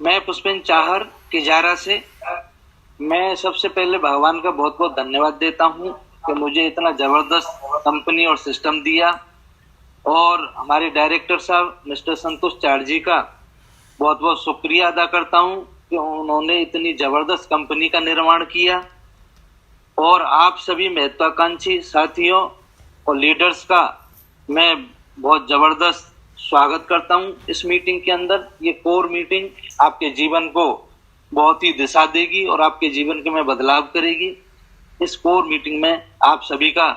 मैं पुष्पेंद्र चाहर किजारा से। मैं सबसे पहले भगवान का बहुत बहुत धन्यवाद देता हूँ कि मुझे इतना जबरदस्त कंपनी और सिस्टम दिया, और हमारे डायरेक्टर साहब मिस्टर संतोष चार्जी का बहुत बहुत शुक्रिया अदा करता हूँ कि उन्होंने इतनी जबरदस्त कंपनी का निर्माण किया। और आप सभी महत्वाकांक्षी साथियों और लीडर्स का मैं बहुत जबरदस्त स्वागत करता हूं इस मीटिंग के अंदर। ये कोर मीटिंग आपके जीवन को बहुत ही दिशा देगी और आपके जीवन के में बदलाव करेगी। इस कोर मीटिंग में आप सभी का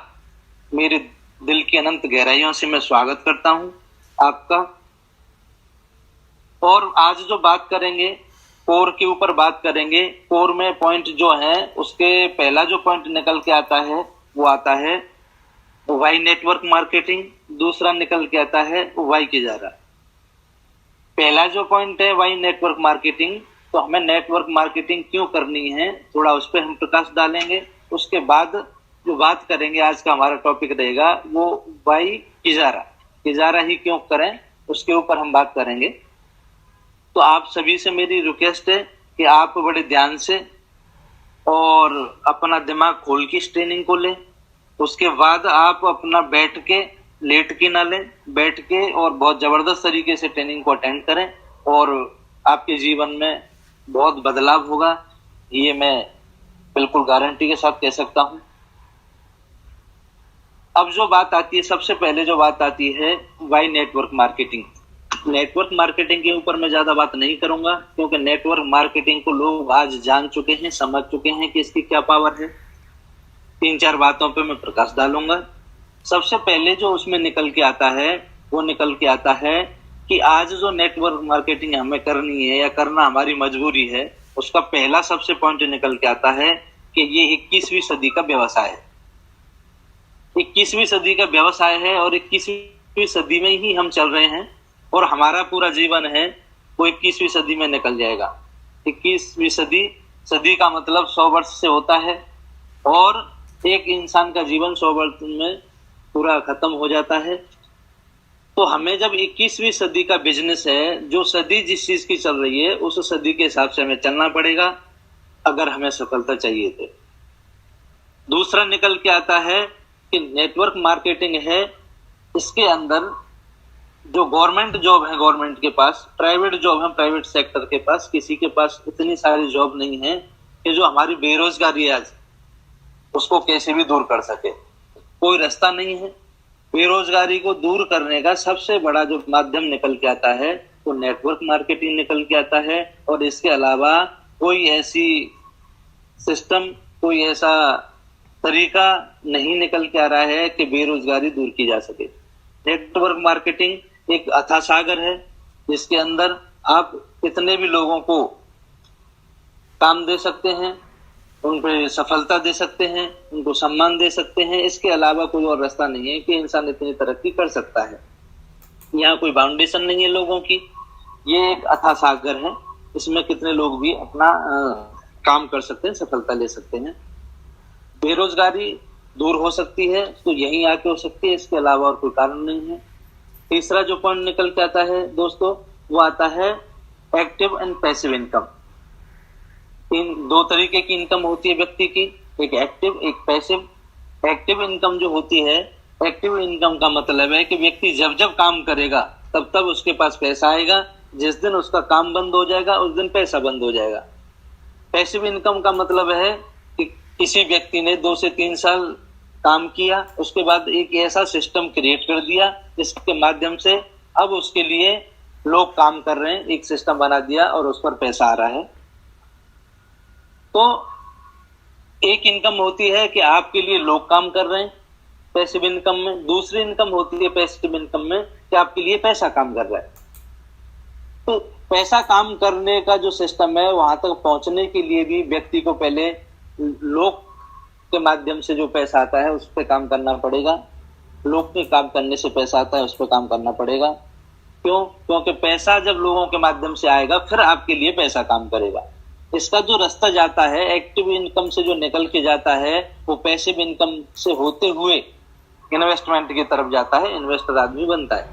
मेरे दिल की अनंत गहराइयों से मैं स्वागत करता हूं आपका। और आज जो बात करेंगे, कोर के ऊपर बात करेंगे। कोर में पॉइंट जो है, उसके पहला जो पॉइंट निकल के आता है वो आता है वाई नेटवर्क मार्केटिंग, दूसरा निकल के आता है वाई किजारा। पहला जो पॉइंट है वाई नेटवर्क मार्केटिंग, तो हमें नेटवर्क मार्केटिंग क्यों करनी है, थोड़ा उस पर हम प्रकाश डालेंगे। उसके बाद जो बात करेंगे, आज का हमारा टॉपिक रहेगा वो वाई किजारा, किजारा ही क्यों करें, उसके ऊपर हम बात करेंगे। तो आप सभी से मेरी रिक्वेस्ट है कि आप बड़े ध्यान से और अपना दिमाग खोल के इस ट्रेनिंग को लें। उसके बाद आप अपना बैठ के, लेट के ना लें, बैठ के और बहुत जबरदस्त तरीके से ट्रेनिंग को अटेंड करें और आपके जीवन में बहुत बदलाव होगा, ये मैं बिल्कुल गारंटी के साथ कह सकता हूं। अब जो बात आती है, सबसे पहले जो बात आती है why network marketing. Network marketing के ऊपर मैं ज्यादा बात नहीं करूंगा, क्योंकि नेटवर्क मार्केटिंग को लोग आज जान चुके हैं, समझ चुके हैं कि इसकी क्या पावर है। 3-4 बातों पे मैं प्रकाश डालूंगा। सबसे पहले जो उसमें निकल के आता है वो निकल के आता है कि आज जो नेटवर्क मार्केटिंग हमें करनी है या करना हमारी मजबूरी है, उसका पहला सबसे पॉइंट निकल के आता है कि ये 21वीं सदी का व्यवसाय है। 21वीं सदी का व्यवसाय है और 21वीं सदी में ही हम चल रहे हैं और हमारा पूरा जीवन है वो 21वीं सदी में निकल जाएगा। 21वीं सदी का मतलब 100 वर्ष से होता है और एक इंसान का जीवन 100 वर्ष में पूरा खत्म हो जाता है। तो हमें जब 21वीं सदी का बिजनेस है, जो सदी जिस चीज की चल रही है उस सदी के हिसाब से हमें चलना पड़ेगा अगर हमें सफलता चाहिए तो। दूसरा निकल के आता है कि नेटवर्क मार्केटिंग है, इसके अंदर जो गवर्नमेंट जॉब है गवर्नमेंट के पास, प्राइवेट जॉब है प्राइवेट सेक्टर के पास, किसी के पास इतनी सारी जॉब नहीं है कि जो हमारी बेरोजगारी है आज उसको कैसे भी दूर कर सके। कोई रास्ता नहीं है। बेरोजगारी को दूर करने का सबसे बड़ा जो माध्यम निकल के आता है वो नेटवर्क मार्केटिंग निकल के आता है। और इसके अलावा कोई ऐसी सिस्टम, कोई ऐसा तरीका नहीं निकल के आ रहा है कि बेरोजगारी दूर की जा सके। नेटवर्क मार्केटिंग एक अथाह सागर है जिसके अंदर आप कितने भी लोगों को काम दे सकते हैं, उन पर सफलता दे सकते हैं, उनको सम्मान दे सकते हैं। इसके अलावा कोई और रास्ता नहीं है कि इंसान इतनी तरक्की कर सकता है। यहाँ कोई बाउंडेशन नहीं है लोगों की, ये एक अथाह सागर है, इसमें कितने लोग भी अपना काम कर सकते हैं, सफलता ले सकते हैं। बेरोजगारी दूर हो सकती है तो यहीं आके हो सकती है, इसके अलावा और कोई कारण नहीं है। तीसरा जो पॉइंट निकल के आता है दोस्तों, वो आता है एक्टिव एंड पैसिव इनकम। दो तरीके की इनकम होती है व्यक्ति की, एक एक्टिव एक पैसिव। एक्टिव इनकम जो होती है, एक्टिव इनकम का मतलब है कि व्यक्ति जब जब काम करेगा तब तब उसके पास पैसा आएगा, जिस दिन उसका काम बंद हो जाएगा उस दिन पैसा बंद हो जाएगा। पैसिव इनकम का मतलब है कि किसी व्यक्ति ने 2 से 3 साल काम किया, उसके बाद एक ऐसा सिस्टम क्रिएट कर दिया जिसके माध्यम से अब उसके लिए लोग काम कर रहे हैं, एक सिस्टम बना दिया और उस पर पैसा आ रहा है। तो एक इनकम होती है कि आपके लिए लोग काम कर रहे हैं पैसिव इनकम में। दूसरी इनकम होती है पैसिव इनकम में कि आपके लिए पैसा काम कर रहा है। तो पैसा काम करने का जो सिस्टम है, वहां तक पहुंचने के लिए भी व्यक्ति को पहले लोग के माध्यम से जो पैसा आता है उस पर काम करना पड़ेगा। लोग के काम करने से पैसा आता है, उस पर काम करना पड़ेगा। क्यों? क्योंकि पैसा जब लोगों के माध्यम से आएगा फिर आपके लिए पैसा काम करेगा। इसका जो रास्ता जाता है एक्टिव इनकम से, जो निकल के जाता है, वो पैसिव इनकम से होते हुए इन्वेस्टमेंट की तरफ जाता है, इन्वेस्टर आदमी बनता है।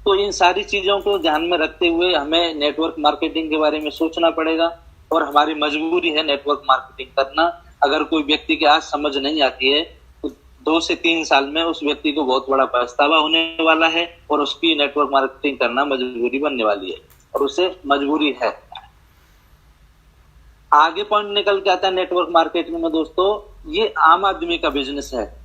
तो इन सारी चीजों को ध्यान में रखते हुए हमें नेटवर्क मार्केटिंग के बारे में सोचना पड़ेगा और हमारी मजबूरी है नेटवर्क मार्केटिंग करना। अगर कोई व्यक्ति की आज समझ नहीं आती है तो 2 से 3 साल में उस व्यक्ति को बहुत बड़ा पछतावा होने वाला है और उसकी नेटवर्क मार्केटिंग करना मजबूरी बनने वाली है और उसे मजबूरी है। आगे पॉइंट निकल के आता है नेटवर्क मार्केटिंग में दोस्तों, ये आम आदमी का बिजनेस है।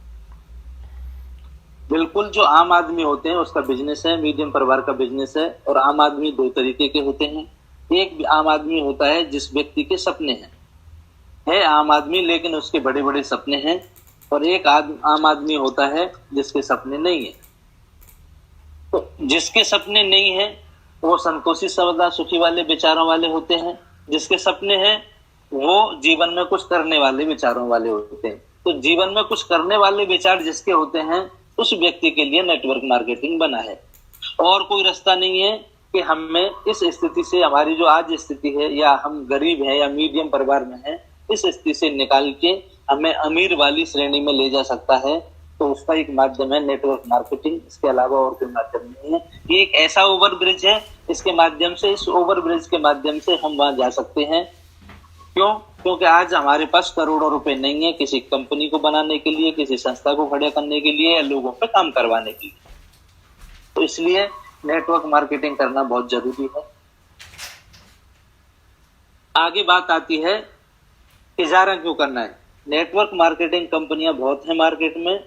बिल्कुल जो आम आदमी होते हैं उसका बिजनेस है, मीडियम परिवार का बिजनेस है। और आम आदमी 2 तरीके के होते हैं। एक आम आदमी होता है जिस व्यक्ति के सपने हैं, है आम आदमी लेकिन उसके बड़े बड़े सपने हैं। और एक आम आदमी होता है जिसके सपने नहीं है। तो जिसके सपने नहीं है वो संतोषी सदा सुखी वाले विचारों वाले होते हैं। जिसके सपने हैं वो जीवन में कुछ करने वाले विचारों वाले होते हैं। तो जीवन में कुछ करने वाले विचार जिसके होते हैं उस व्यक्ति के लिए नेटवर्क मार्केटिंग बना है। और कोई रास्ता नहीं है कि हमें इस स्थिति से, हमारी जो आज स्थिति है या हम गरीब हैं या मीडियम परिवार में हैं, इस स्थिति से निकाल के हमें अमीर वाली श्रेणी में ले जा सकता है। तो उसका एक माध्यम है नेटवर्क मार्केटिंग, इसके अलावा और कोई माध्यम नहीं है। ये एक ऐसा ओवर ब्रिज है, इसके माध्यम से, इस ओवर ब्रिज के माध्यम से हम वहां जा सकते हैं। क्यों? क्योंकि आज हमारे पास करोड़ों रुपए नहीं है किसी कंपनी को बनाने के लिए, किसी संस्था को खड़ा करने के लिए या लोगों पे काम करवाने के लिए। तो इसलिए नेटवर्क मार्केटिंग करना बहुत जरूरी है। आगे बात आती है तिजारा क्यों करना है। नेटवर्क मार्केटिंग कंपनियां बहुत है मार्केट में,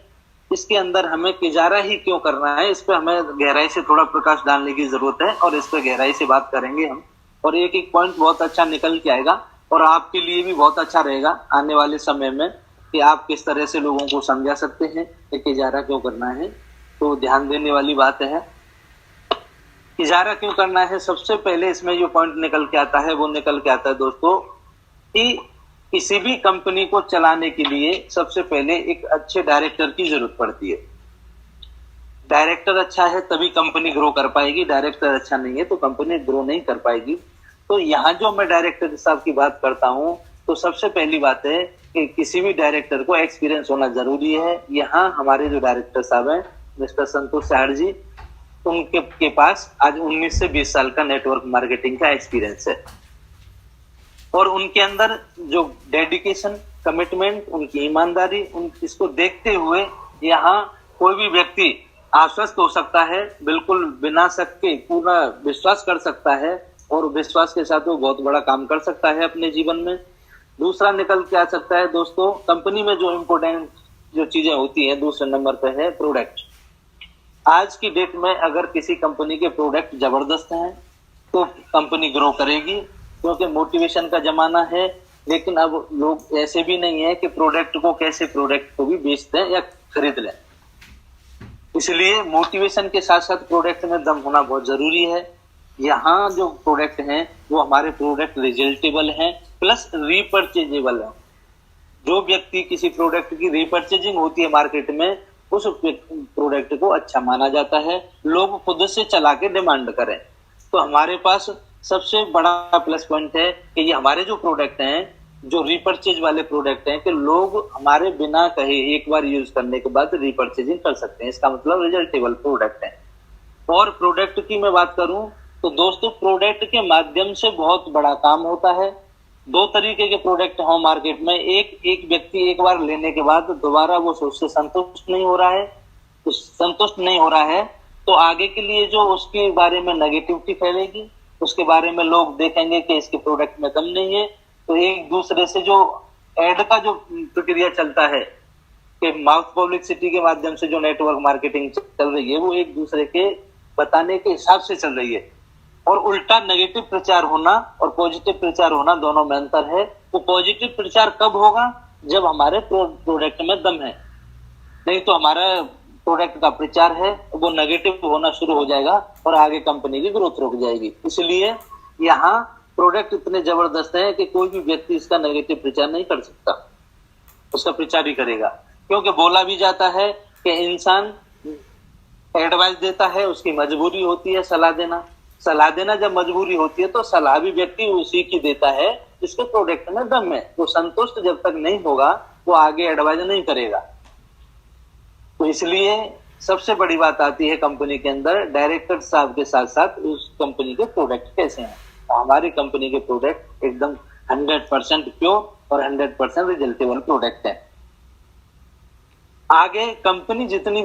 इसके अंदर हमें तिजारा ही क्यों करना है, इस पर हमें गहराई से थोड़ा प्रकाश डालने की जरूरत है और इस पर गहराई से बात करेंगे हम। और एक एक पॉइंट बहुत अच्छा निकल के आएगा और आपके लिए भी बहुत अच्छा रहेगा आने वाले समय में कि आप किस तरह से लोगों को समझा सकते हैं कि तिजारा क्यों करना है। तो ध्यान देने वाली बात है तिजारा क्यों करना है। सबसे पहले इसमें जो पॉइंट निकल के आता है वो निकल के आता है दोस्तों कि किसी भी कंपनी को चलाने के लिए सबसे पहले एक अच्छे डायरेक्टर की जरूरत पड़ती है। डायरेक्टर अच्छा है तभी कंपनी ग्रो कर पाएगी, डायरेक्टर अच्छा नहीं है तो कंपनी ग्रो नहीं कर पाएगी। तो यहाँ जो मैं डायरेक्टर साहब की बात करता हूँ तो सबसे पहली बात है कि किसी भी डायरेक्टर को एक्सपीरियंस होना जरूरी है। यहाँ हमारे जो डायरेक्टर साहब हैं मिस्टर संतोष साहड़ जी, उनके पास आज 19 से 20 साल का नेटवर्क मार्केटिंग का एक्सपीरियंस है और उनके अंदर जो डेडिकेशन, कमिटमेंट, उनकी ईमानदारी, इसको देखते हुए यहाँ कोई भी व्यक्ति आश्वस्त हो सकता है, बिल्कुल बिना शक के पूरा विश्वास कर सकता है और विश्वास के साथ वो बहुत बड़ा काम कर सकता है अपने जीवन में। दूसरा निकल के आ सकता है दोस्तों, कंपनी में जो इम्पोर्टेंट जो चीजें होती हैं दूसरे नंबर पर है प्रोडक्ट। आज की डेट में अगर किसी कंपनी के प्रोडक्ट जबरदस्त हैं तो कंपनी ग्रो करेगी, क्योंकि मोटिवेशन का जमाना है। लेकिन अब लोग ऐसे भी नहीं है कि प्रोडक्ट को भी बेचते हैं या खरीद लें। इसलिए मोटिवेशन के साथ साथ प्रोडक्ट में दम होना बहुत जरूरी है। यहाँ जो प्रोडक्ट हैं वो हमारे प्रोडक्ट रिजल्टेबल हैं प्लस रीपर्चेजेबल हैं। जो व्यक्ति किसी प्रोडक्ट की रीपर्चेजिंग होती है मार्केट में, उस प्रोडक्ट को अच्छा माना जाता है, लोग खुद से चला के डिमांड करें। तो हमारे पास सबसे बड़ा प्लस पॉइंट है कि ये हमारे जो प्रोडक्ट हैं, जो रीपर्चेज वाले प्रोडक्ट हैं, कि लोग हमारे बिना कहे एक बार यूज करने के बाद रीपर्चेजिंग कर सकते हैं। इसका मतलब रिजल्टेबल प्रोडक्ट है। और प्रोडक्ट की मैं बात करूं तो दोस्तों प्रोडक्ट के माध्यम से बहुत बड़ा काम होता है। 2 तरीके के प्रोडक्ट हो मार्केट में। एक व्यक्ति एक बार लेने के बाद दोबारा वो उससे संतुष्ट नहीं हो रहा है तो आगे के लिए जो उसके बारे में नेगेटिविटी फैलेगी, उसके बारे में लोग देखेंगे कि इसके प्रोडक्ट में दम नहीं है। तो एक दूसरे से जो एड का जो प्रक्रिया चलता है कि माउथ पब्लिसिटी के माध्यम से जो नेटवर्क मार्केटिंग चल रही है वो एक दूसरे के बताने के हिसाब से चल रही है। और उल्टा नेगेटिव प्रचार होना और पॉजिटिव प्रचार होना दोनों में अंतर है। तो पॉजिटिव प्रचार कब होगा? जब हमारे प्रोडक्ट में दम है। नहीं तो हमारा प्रोडक्ट का प्रचार है वो नेगेटिव होना शुरू हो जाएगा और आगे कंपनी की ग्रोथ रुक जाएगी। इसलिए यहाँ प्रोडक्ट इतने जबरदस्त हैं कि कोई भी व्यक्ति इसका नेगेटिव प्रचार नहीं कर सकता, उसका प्रचार ही करेगा। क्योंकि बोला भी जाता है कि इंसान एडवाइस देता है, उसकी मजबूरी होती है सलाह देना जब मजबूरी होती है तो सलाह भी व्यक्ति उसी की देता है जिसके प्रोडक्ट में दम है। वो संतुष्ट जब तक नहीं होगा वो आगे एडवाइस नहीं करेगा। तो इसलिए सबसे बड़ी बात आती है कंपनी के अंदर डायरेक्टर साहब के साथ साथ उस कंपनी के प्रोडक्ट कैसे हैं। तो हमारी कंपनी के प्रोडक्ट एकदम 100% प्योर और 100% रिजल्टेबल प्रोडक्ट है। आगे कंपनी जितनी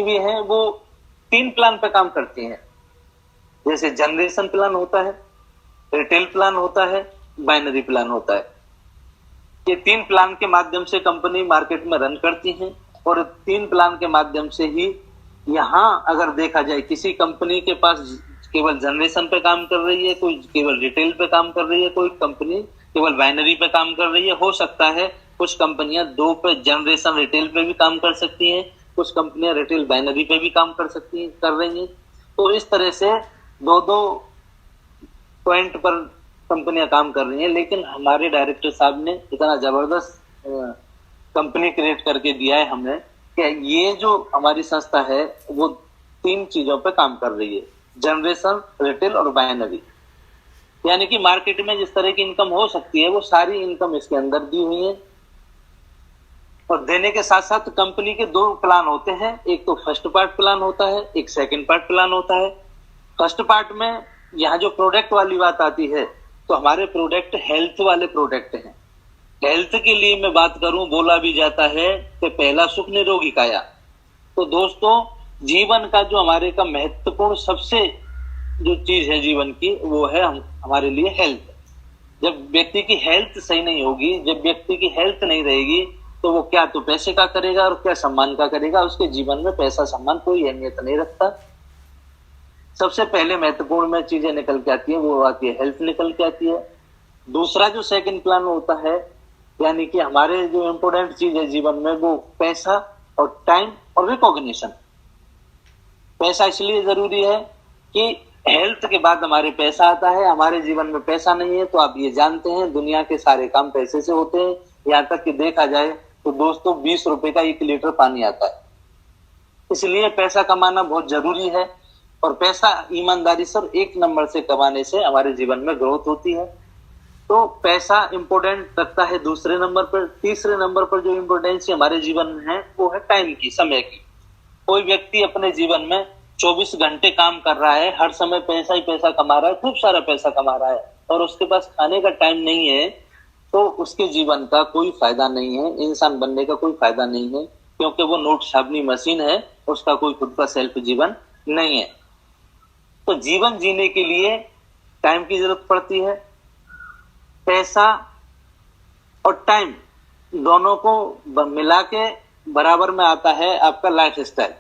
भी है वो 3 प्लान पे काम करती है। जैसे जनरेशन प्लान होता है, रिटेल प्लान होता है, बाइनरी प्लान होता है। ये 3 प्लान के माध्यम से कंपनी मार्केट में रन करती है और 3 प्लान के माध्यम से ही यहाँ अगर देखा जाए किसी कंपनी के पास केवल जनरेशन पे काम कर रही है, कोई केवल रिटेल पे काम कर रही है, कोई कंपनी केवल बाइनरी पे काम कर रही है। हो सकता है कुछ कंपनियां 2 पे जनरेशन रिटेल पे भी काम कर सकती हैं, कुछ कंपनियां रिटेल बाइनरी पे भी काम कर रही हैं। तो इस तरह से 2-2 पॉइंट पर कंपनियां काम कर रही हैं। लेकिन हमारे डायरेक्टर साहब ने इतना जबरदस्त कंपनी क्रिएट करके दिया है हमने कि ये जो हमारी संस्था है वो 3 चीजों पे काम कर रही है, जनरेशन, रिटेल और बाइनरी। यानी कि मार्केट में जिस तरह की इनकम हो सकती है वो सारी इनकम इसके अंदर दी हुई है। और देने के साथ साथ कंपनी के 2 प्लान होते हैं, एक तो फर्स्ट पार्ट प्लान होता है, एक सेकंड पार्ट प्लान होता है। फर्स्ट पार्ट में यहाँ जो प्रोडक्ट वाली बात आती है तो हमारे प्रोडक्ट हेल्थ वाले प्रोडक्ट हैं। हेल्थ के लिए मैं बात करूं, बोला भी जाता है कि पहला सुख निरोगी काया। तो दोस्तों जीवन का जो हमारे का महत्वपूर्ण सबसे जो चीज है जीवन की वो है हमारे लिए हेल्थ। जब व्यक्ति की हेल्थ सही नहीं होगी, जब व्यक्ति की हेल्थ नहीं रहेगी तो वो क्या तो पैसे का करेगा और क्या सम्मान का करेगा। उसके जीवन में पैसा सम्मान कोई अहमियत नहीं रखता। सबसे पहले महत्वपूर्ण में चीजें निकल के आती है वो आती है हेल्थ निकल के आती है। दूसरा जो सेकंड प्लान होता है यानी कि हमारे जो इम्पोर्टेंट चीज है जीवन में वो पैसा और टाइम और रिकॉग्निशन। पैसा इसलिए जरूरी है कि हेल्थ के बाद हमारे पैसा आता है। हमारे जीवन में पैसा नहीं है तो आप ये जानते हैं दुनिया के सारे काम पैसे से होते हैं। यहाँ तक कि देखा जाए तो दोस्तों 20 रुपए का 1 लीटर पानी आता है। इसलिए पैसा कमाना बहुत जरूरी है और पैसा ईमानदारी से 1 नंबर से कमाने से हमारे जीवन में ग्रोथ होती है। तो पैसा इंपोर्टेंट रखता है दूसरे नंबर पर। तीसरे नंबर पर जो इम्पोर्टेंस हमारे जीवन में है वो है टाइम की, समय की। कोई व्यक्ति अपने जीवन में 24 घंटे काम कर रहा है, हर समय पैसा ही पैसा कमा रहा है, खूब सारा पैसा कमा रहा है और उसके पास खाने का टाइम नहीं है तो उसके जीवन का कोई फायदा नहीं है, इंसान बनने का कोई फायदा नहीं है। क्योंकि वो नोट छापनी मशीन है, उसका कोई खुद का सेल्फ जीवन नहीं है। तो जीवन जीने के लिए टाइम की जरूरत पड़ती है। पैसा और टाइम दोनों को मिला के बराबर में आता है आपका लाइफ स्टाइल।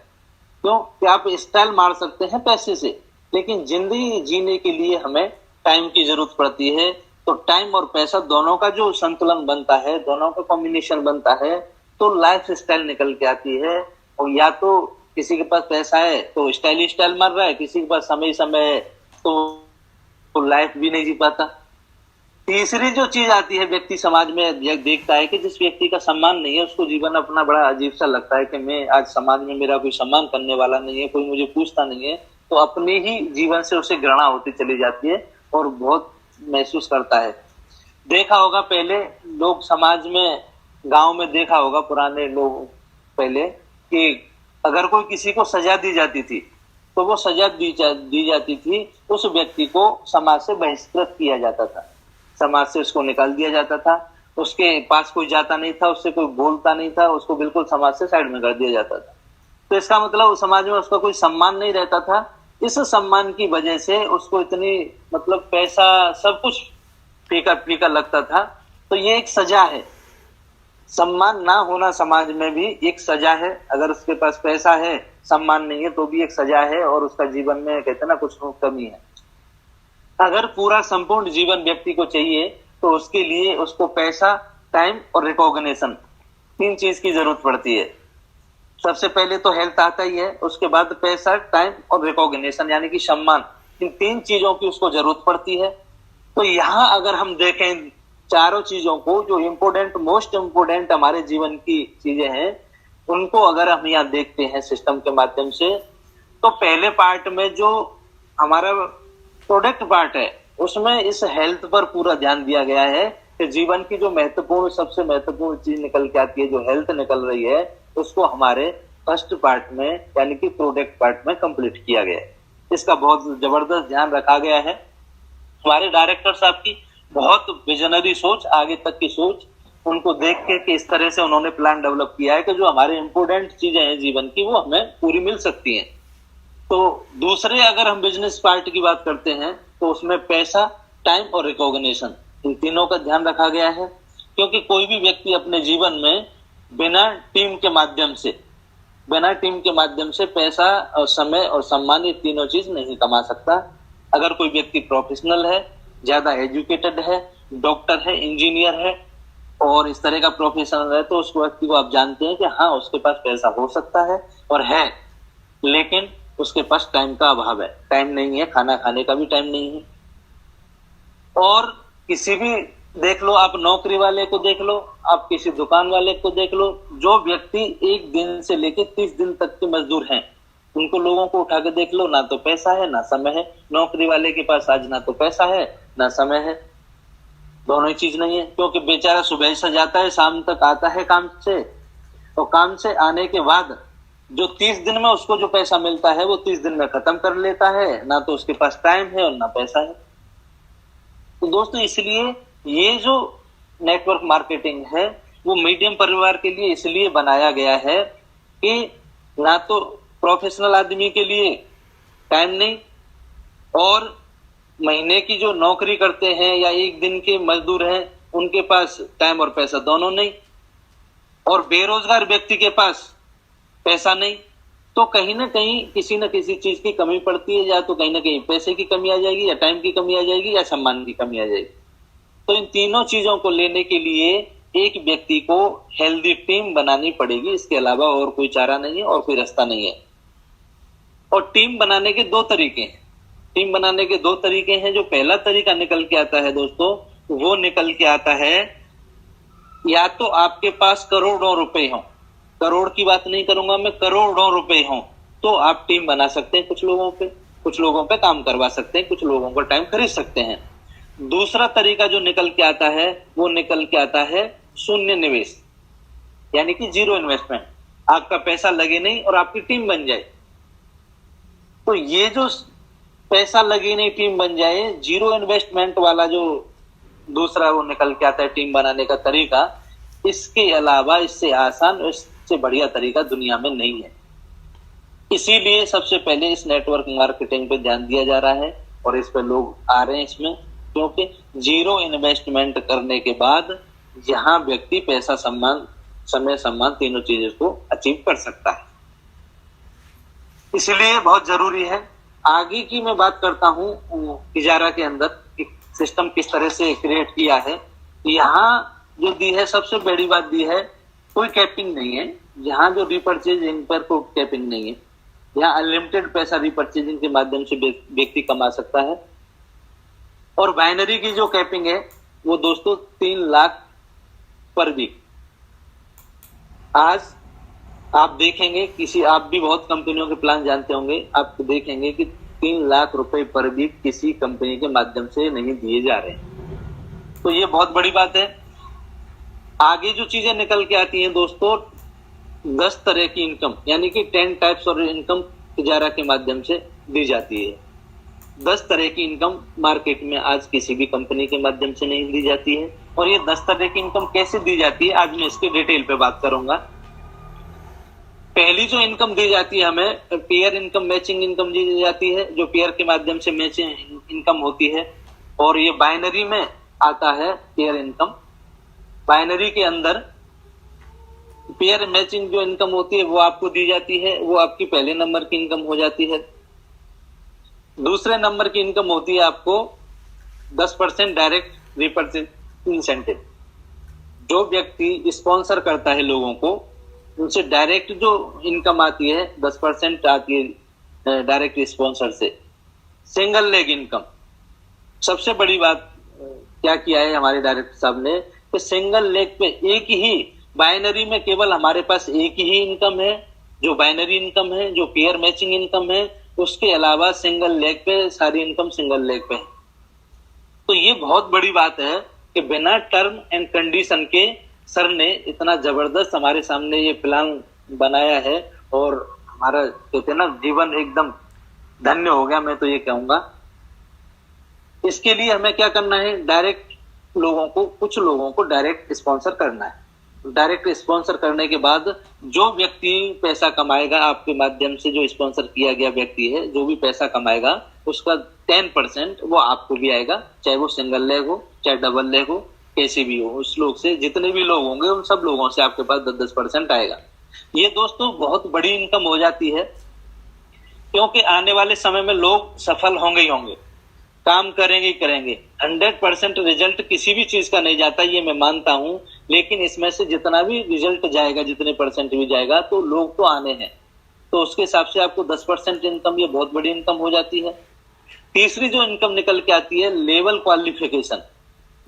क्यों कि आप स्टाइल मार सकते हैं पैसे से, लेकिन जिंदगी जीने के लिए हमें टाइम की जरूरत पड़ती है। तो टाइम और पैसा दोनों का जो संतुलन बनता है, दोनों का कॉम्बिनेशन बनता है तो लाइफ स्टाइल निकल के आती है। और या तो किसी के पास पैसा है तो स्टाइल मार रहा है, किसी के पास समय है तो लाइफ भी नहीं जी पाता। तीसरी जो चीज आती है व्यक्ति समाज में देखता है कि जिस व्यक्ति का सम्मान नहीं है उसको जीवन अपना बड़ा अजीब सा लगता है कि मैं आज समाज में मेरा कोई सम्मान करने वाला नहीं है, कोई मुझे पूछता नहीं है। तो अपने ही जीवन से उसे घृणा होती चली जाती है और बहुत महसूस करता है। देखा होगा पहले लोग समाज में, गांव में देखा होगा पुराने लोग पहले कि अगर कोई किसी को सजा दी जाती थी तो वो सजा दी जाती थी उस व्यक्ति को समाज से बहिष्कृत किया जाता था, समाज से उसको निकाल दिया जाता था। उसके पास कोई जाता नहीं था, उससे कोई बोलता नहीं था, उसको बिल्कुल समाज से साइड में कर दिया जाता था। तो इसका मतलब समाज में उसका कोई सम्मान नहीं रहता था। इस सम्मान की वजह से उसको इतनी मतलब पैसा सब कुछ फीका फीका लगता था। तो ये एक सजा है, सम्मान ना होना समाज में भी एक सजा है। अगर उसके पास पैसा है, सम्मान नहीं है तो भी एक सजा है और उसका जीवन में कहते ना कुछ कमी है। अगर पूरा संपूर्ण जीवन व्यक्ति को चाहिए तो उसके लिए उसको पैसा, टाइम और रिकॉग्निशन 3 चीज की जरूरत पड़ती है। सबसे पहले तो हेल्थ आता ही है, उसके बाद पैसा, टाइम और रिकॉग्निशन यानी कि सम्मान। इन 3 चीजों की उसको जरूरत पड़ती है। तो यहाँ अगर हम देखें चारों चीजों को, जो इम्पोर्टेंट मोस्ट इम्पोर्टेंट हमारे जीवन की चीजें हैं, उनको अगर हम यहाँ देखते हैं सिस्टम के माध्यम से, तो पहले पार्ट में जो हमारा प्रोडक्ट पार्ट है उसमें इस हेल्थ पर पूरा ध्यान दिया गया है कि जीवन की जो महत्वपूर्ण, सबसे महत्वपूर्ण चीज निकल के आती है, जो हेल्थ निकल रही है, उसको हमारे फर्स्ट पार्ट में यानी कि प्रोडक्ट पार्ट में कंप्लीट किया गया है। इसका बहुत जबरदस्त ध्यान रखा गया है। हमारे डायरेक्टर साहब की बहुत विजनरी सोच, आगे तक की सोच, उनको देख के कि इस तरह से उन्होंने प्लान डेवलप किया है कि जो हमारे इंपोर्टेंट चीजें हैं जीवन की वो हमें पूरी मिल सकती हैं। तो दूसरे अगर हम बिजनेस पार्ट की बात करते हैं तो उसमें पैसा, टाइम और रिकॉग्निशन, इन तीनों का ध्यान रखा गया है। क्योंकि कोई भी व्यक्ति अपने जीवन में बिना टीम के माध्यम से पैसा और समय और सम्मान, ये तीनों चीज नहीं कमा सकता। अगर कोई व्यक्ति प्रोफेशनल है, ज्यादा एजुकेटेड है, डॉक्टर है, इंजीनियर है और इस तरह का प्रोफेशनल है, तो उस व्यक्ति को आप जानते हैं कि हाँ उसके पास पैसा हो सकता है और है, लेकिन उसके पास टाइम का अभाव है। टाइम नहीं है, खाना खाने का भी टाइम नहीं है। और किसी भी देख लो, आप नौकरी वाले को देख लो, आप किसी दुकान वाले को देख लो, जो व्यक्ति 1 दिन से लेकर 30 दिन तक के मजदूर हैं, उनको लोगों को उठा के देख लो, ना तो पैसा है ना समय है। नौकरी वाले के पास आज ना तो पैसा है ना समय है, दोनों ही चीज नहीं है। क्योंकि बेचारा सुबह से जाता है, शाम तक आता है काम से, और काम से आने के बाद जो 30 दिन में उसको जो पैसा मिलता है वो 30 दिन में खत्म कर लेता है। ना तो उसके पास टाइम है और ना पैसा है। तो दोस्तों, इसलिए ये जो नेटवर्क मार्केटिंग है वो मीडियम परिवार के लिए इसलिए बनाया गया है कि ना तो प्रोफेशनल आदमी के लिए टाइम नहीं, और महीने की जो नौकरी करते हैं या 1 दिन के मजदूर हैं उनके पास टाइम और पैसा दोनों नहीं, और बेरोजगार व्यक्ति के पास पैसा नहीं। तो कहीं ना कहीं किसी न किसी चीज की कमी पड़ती है, या तो कहीं ना कहीं पैसे की कमी आ जाएगी, या टाइम की कमी आ जाएगी, या सम्मान की कमी आ जाएगी। तो इन तीनों चीजों को लेने के लिए एक व्यक्ति को हेल्दी टीम बनानी पड़ेगी। इसके अलावा और कोई चारा नहीं है और कोई रास्ता नहीं है। और टीम बनाने के 2 तरीके हैं। जो पहला तरीका निकल के आता है दोस्तों, वो निकल के आता है, या तो आपके पास करोड़ों रुपए हों, करोड़ की बात नहीं करूंगा मैं, करोड़ों रुपए हों, तो आप टीम बना सकते हैं। कुछ लोगों पे काम करवा सकते हैं, कुछ लोगों को टाइम खरीद सकते हैं। दूसरा तरीका जो निकल के आता है वो निकल के आता है शून्य निवेश, यानी कि जीरो इन्वेस्टमेंट। आपका पैसा लगे नहीं और आपकी टीम बन जाए। तो ये जो पैसा लगे नहीं टीम बन जाए, जीरो इन्वेस्टमेंट वाला जो दूसरा वो निकल के आता है टीम बनाने का तरीका, इसके अलावा इससे आसान, इससे बढ़िया तरीका दुनिया में नहीं है। इसीलिए सबसे पहले इस नेटवर्क मार्केटिंग पे ध्यान दिया जा रहा है और इस पे लोग आ रहे हैं इसमें, क्योंकि जीरो इन्वेस्टमेंट करने के बाद यहाँ व्यक्ति पैसा, सम्मान, समय, सम्मान, तीनों चीजों को अचीव कर सकता है। इसलिए बहुत जरूरी है। आगे की मैं बात करता हूँ, इजारा के अंदर एक सिस्टम किस तरह से क्रिएट किया है। यहाँ जो दी है, सबसे बड़ी बात दी है, कोई कैपिंग नहीं है। यहाँ जो रिपर्चेजिंग पर कोई कैपिंग नहीं है। यहाँ अनलिमिटेड पैसा रिपर्चेजिंग के माध्यम से व्यक्ति कमा सकता है। और बाइनरी की जो कैपिंग है वो दोस्तों 3 लाख पर वीक। आज आप देखेंगे, आप भी बहुत कंपनियों के प्लान जानते होंगे, आप देखेंगे कि 3 लाख रुपए पर वीक किसी कंपनी के माध्यम से नहीं दिए जा रहे हैं। तो ये बहुत बड़ी बात है। आगे जो चीजें निकल के आती हैं दोस्तों, 10 तरह की इनकम, यानी कि 10 टाइप्स ऑफ इनकम इजारा के माध्यम से दी जाती है। 10 तरह की इनकम मार्केट में आज किसी भी कंपनी के माध्यम से नहीं दी जाती है। और ये 10 तरह की इनकम कैसे दी जाती है, आज मैं इसके डिटेल पे बात करूंगा। पहली जो इनकम दी जाती है हमें, पेयर इनकम, मैचिंग इनकम दी जाती है, जो पेयर के माध्यम से मैचिंग इनकम होती है। और ये बाइनरी में आता है पेयर इनकम। बाइनरी के अंदर पेयर मैचिंग जो इनकम होती है वो आपको दी जाती है, वो आपकी पहले नंबर की इनकम हो जाती है। दूसरे नंबर की इनकम होती है आपको 10% डायरेक्ट रिपर्चेज इंसेंटिव। जो व्यक्ति स्पॉन्सर करता है लोगों को, उनसे डायरेक्ट जो इनकम आती है 10% आती है डायरेक्ट स्पॉन्सर से। सिंगल लेग इनकम, सबसे बड़ी बात क्या किया है हमारे डायरेक्टर साहब ने, कि सिंगल लेग पे एक ही बाइनरी में केवल हमारे पास एक ही इनकम है, जो बाइनरी इनकम है, जो पेयर मैचिंग इनकम है। उसके अलावा सिंगल लेग पे सारी इनकम सिंगल लेग पे है। तो ये बहुत बड़ी बात है कि बिना टर्म एंड कंडीशन के सर ने इतना जबरदस्त हमारे सामने ये प्लान बनाया है और हमारा कहते हैं ना जीवन एकदम धन्य हो गया, मैं तो ये कहूंगा। इसके लिए हमें क्या करना है, डायरेक्ट लोगों को, कुछ लोगों को डायरेक्ट स्पॉन्सर करना है। डायरेक्ट स्पॉन्सर करने के बाद जो व्यक्ति पैसा कमाएगा आपके माध्यम से, जो स्पॉन्सर किया गया व्यक्ति है, जो भी पैसा कमाएगा उसका 10% वो आपको भी आएगा, चाहे वो सिंगल लेग हो चाहे डबल लेग हो, कैसे भी हो। उस लोग से, जितने भी लोग होंगे उन सब लोगों से आपके पास 10-10% आएगा। ये दोस्तों बहुत बड़ी इनकम हो जाती है, क्योंकि आने वाले समय में लोग सफल होंगे ही होंगे, काम करेंगे ही करेंगे। 100% रिजल्ट किसी भी चीज का नहीं जाता, ये मैं मानता हूं, लेकिन इसमें से जितना भी रिजल्ट जाएगा, जितने परसेंट भी जाएगा, तो लोग तो आने हैं, तो उसके हिसाब से आपको 10% इनकम, ये बहुत बड़ी इनकम हो जाती है। तीसरी जो इनकम निकल के आती है, लेवल क्वालिफिकेशन।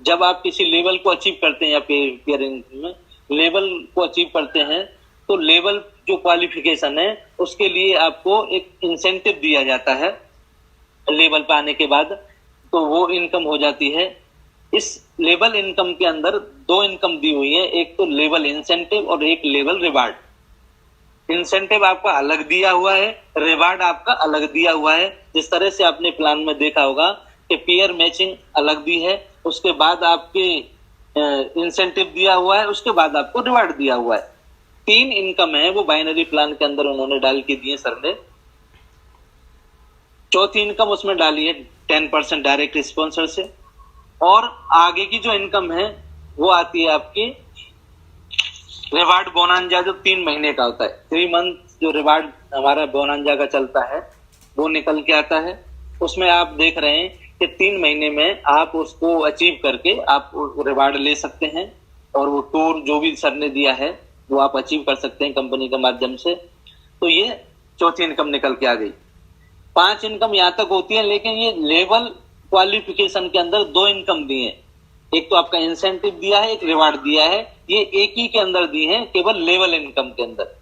जब आप किसी लेवल को अचीव करते हैं या पेयर में लेवल को अचीव करते हैं, तो लेवल जो क्वालिफिकेशन है उसके लिए आपको एक इंसेंटिव दिया जाता है लेवल पे आने के बाद, तो वो इनकम हो जाती है। इस लेवल इनकम के अंदर दो इनकम दी हुई है, एक तो लेवल इंसेंटिव और एक लेवल रिवार्ड। इंसेंटिव आपका अलग दिया हुआ है, रिवार्ड आपका अलग दिया हुआ है। जिस तरह से आपने प्लान में देखा होगा कि पेयर मैचिंग अलग दी है, उसके बाद आपके इंसेंटिव दिया हुआ है, उसके बाद आपको रिवार्ड दिया हुआ है। 3 इनकम है वो बाइनरी प्लान के अंदर उन्होंने डाल के दिए सर ने। चौथी इनकम उसमें डाली है 10% डायरेक्ट स्पॉन्सर से। और आगे की जो इनकम है वो आती है आपकी रिवार्ड बोनांजा, जो 3 महीने का होता है। 3 मंथ जो रिवार्ड हमारा बोनांजा का चलता है वो निकल के आता है। उसमें आप देख रहे हैं कि 3 महीने में आप उसको अचीव करके आप रिवार्ड ले सकते हैं, और वो टूर जो भी सर ने दिया है वो आप अचीव कर सकते हैं कंपनी के माध्यम से। तो ये चौथी इनकम निकल के आ गई। 5 इनकम यहां तक होती है, लेकिन ये लेवल क्वालिफिकेशन के अंदर 2 इनकम दी है। एक तो आपका इंसेंटिव दिया है, एक रिवार्ड दिया है, ये एक ही के अंदर दी है, केवल लेवल इनकम के अंदर।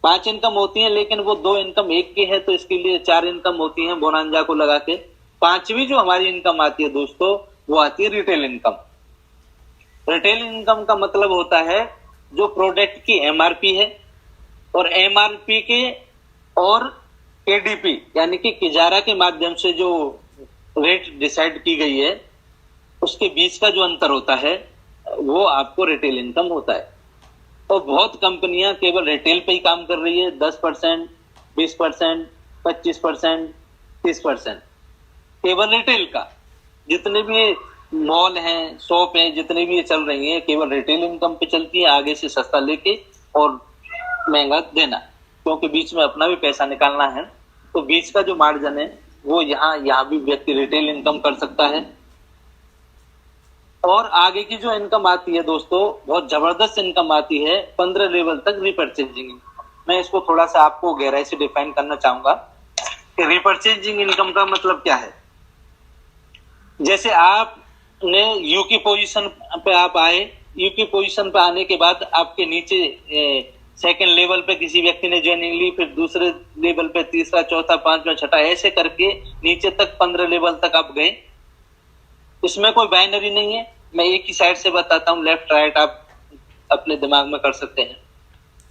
5 इनकम होती है, लेकिन वो 2 इनकम एक की है, तो इसके लिए 4 इनकम होती है बोनांजा को लगा के। 5वीं जो हमारी इनकम आती है दोस्तों, वो आती है रिटेल इनकम। रिटेल इनकम का मतलब होता है जो प्रोडक्ट की एमआरपी है, और एमआरपी के और केडीपी यानी कि किजारा के माध्यम से जो रेट डिसाइड की गई है, उसके बीच का जो अंतर होता है वो आपको रिटेल इनकम होता है। और बहुत कंपनियां केवल रिटेल पे ही काम कर रही है, 10%, 20%, 25%, 30%, केवल रिटेल का। जितने भी मॉल हैं, शॉप हैं, जितने भी ये चल रही हैं, केवल रिटेल इनकम पे चलती है, आगे से सस्ता लेके और महंगा देना, क्योंकि बीच में अपना भी पैसा निकालना है। तो बीच का जो मार्जिन है वो यहाँ भी व्यक्ति रिटेल इनकम कर सकता है। और आगे की जो इनकम आती है दोस्तों, बहुत जबरदस्त इनकम आती है 15 लेवल तक, रिपर्चेजिंग। मैं इसको थोड़ा सा आपको गहराई से डिफाइन करना चाहूंगा कि रिपर्चेजिंग इनकम का मतलब क्या है। जैसे आपने यू की पोजीशन पे आप आए, यू की पोजीशन पे आने के बाद आपके नीचे सेकंड लेवल पे किसी व्यक्ति ने ज्वाइनिंग ली, फिर दूसरे लेवल पे तीसरा, चौथा, पांचवा, छठा, ऐसे करके नीचे तक 15 लेवल तक आप गए। इसमें कोई बाइनरी नहीं है, मैं एक ही साइड से बताता हूँ, लेफ्ट राइट आप अपने दिमाग में कर सकते हैं।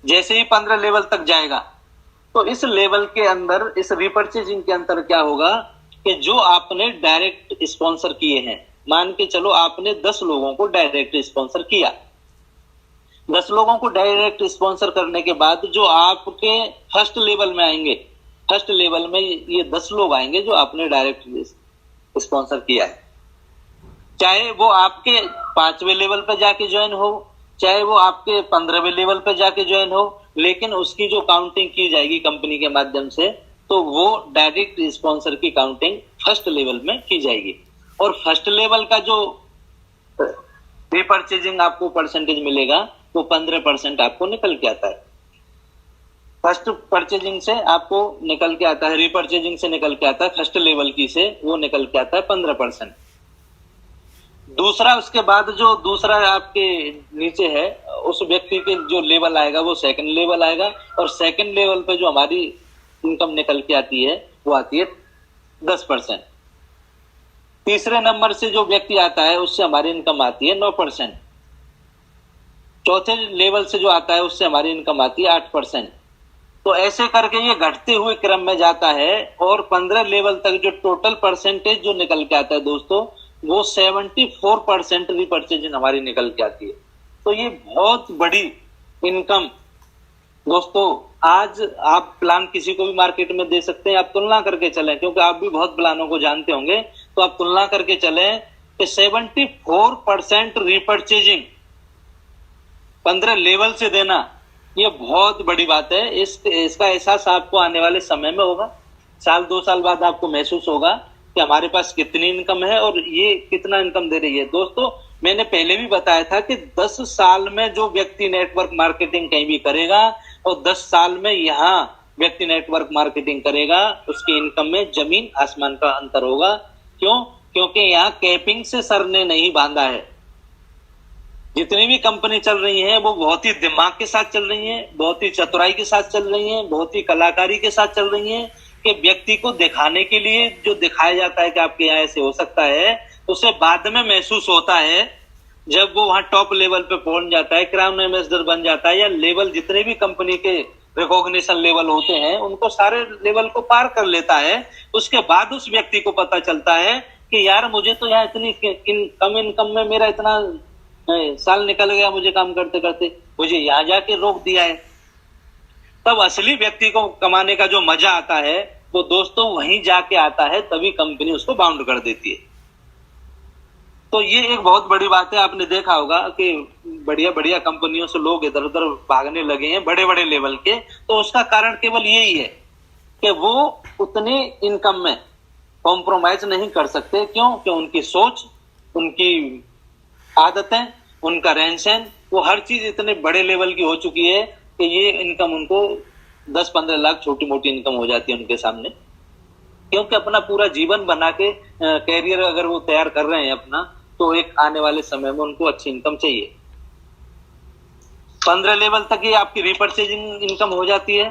जैसे ही 15 लेवल तक जाएगा, तो इस लेवल के अंदर, इस रिपर्चेजिंग के अंदर क्या होगा कि जो आपने डायरेक्ट स्पॉन्सर किए हैं, मान के चलो आपने 10 लोगों को डायरेक्ट स्पॉन्सर किया। 10 लोगों को डायरेक्ट स्पॉन्सर करने के बाद जो आपके फर्स्ट लेवल में आएंगे, फर्स्ट लेवल में ये 10 लोग आएंगे जो आपने डायरेक्ट स्पॉन्सर किया है। चाहे वो आपके 5वें लेवल पे जाके ज्वाइन हो, चाहे वो आपके 15वें लेवल पे जाके ज्वाइन हो, लेकिन उसकी जो काउंटिंग की जाएगी कंपनी के माध्यम से, तो वो डायरेक्ट स्पॉन्सर की काउंटिंग फर्स्ट लेवल में की जाएगी। और फर्स्ट लेवल का जो रिपर्चेजिंग आपको परसेंटेज मिलेगा वो 15% आपको निकल के आता है। फर्स्ट परचेजिंग से आपको निकल के आता है, रिपर्चेजिंग से निकल के आता है, फर्स्ट लेवल की से वो निकल के आता है 15%। दूसरा, उसके बाद जो दूसरा आपके नीचे है, उस व्यक्ति के जो लेवल आएगा वो सेकंड लेवल आएगा, और सेकंड लेवल पे जो हमारी इनकम निकल के आती है वो आती है 10%। तीसरे नंबर से जो व्यक्ति आता है उससे हमारी इनकम आती है 9%। चौथे लेवल से जो आता है उससे हमारी इनकम आती है 8%। तो ऐसे करके ये घटते हुए क्रम में जाता है और 15 लेवल तक जो टोटल परसेंटेज जो निकल के आता है दोस्तों, वो 74% रिपर्चेजिंग हमारी निकल के आती है। तो ये बहुत बड़ी इनकम दोस्तों। आज आप प्लान किसी को भी मार्केट में दे सकते हैं, आप तुलना करके चलें, क्योंकि आप भी बहुत प्लानों को जानते होंगे, तो आप तुलना करके चलें कि 74% रिपर्चेजिंग 15 लेवल से देना, ये बहुत बड़ी बात है। इसका एहसास आपको आने वाले समय में होगा। साल 2 साल बाद आपको महसूस होगा कि हमारे पास कितनी इनकम है और ये कितना इनकम दे रही है। दोस्तों मैंने पहले भी बताया था कि 10 साल में जो व्यक्ति नेटवर्क मार्केटिंग कहीं भी करेगा और 10 साल में यहाँ व्यक्ति नेटवर्क मार्केटिंग करेगा, उसकी इनकम में जमीन आसमान का अंतर होगा। क्यों? क्योंकि यहाँ कैपिंग से सर ने नहीं बांधा है। जितनी भी कंपनी चल रही है वो बहुत ही दिमाग के साथ चल रही है, बहुत ही चतुराई के साथ चल रही है, बहुत ही कलाकारी के साथ चल रही है कि व्यक्ति को दिखाने के लिए जो दिखाया जाता है कि आपके यहाँ ऐसे हो सकता है, उसे बाद में महसूस होता है जब वो वहां टॉप लेवल पे पहुंच जाता है, क्राउन एम्बेसडर बन जाता है, या लेवल जितने भी कंपनी के रिकॉग्निशन लेवल होते हैं उनको सारे लेवल को पार कर लेता है। उसके बाद उस व्यक्ति को पता चलता है कि यार मुझे तो यहाँ इतनी कम इनकम में मेरा इतना साल निकल गया मुझे काम करते करते, मुझे यहाँ जाके रोक दिया है। तब असली व्यक्ति को कमाने का जो मजा आता है वो दोस्तों वहीं जाके आता है, तभी कंपनी उसको बाउंड कर देती है। तो ये एक बहुत बड़ी बात है। आपने देखा होगा कि बढ़िया बढ़िया कंपनियों से लोग इधर उधर भागने लगे हैं बड़े बड़े लेवल के, तो उसका कारण केवल यही है कि वो उतनी इनकम में कॉम्प्रोमाइज नहीं कर सकते। क्यों? कि उनकी सोच, उनकी आदतें, उनका रहन सहन, वो हर चीज इतने बड़े लेवल की हो चुकी है कि ये इनकम उनको 10-15 लाख छोटी मोटी इनकम हो जाती है उनके सामने। क्योंकि अपना पूरा जीवन बना के कैरियर अगर वो तैयार कर रहे हैं अपना, तो एक आने वाले समय में उनको अच्छी इनकम चाहिए। 15 लेवल तक ये आपकी रिपर्चेजिंग इनकम हो जाती है।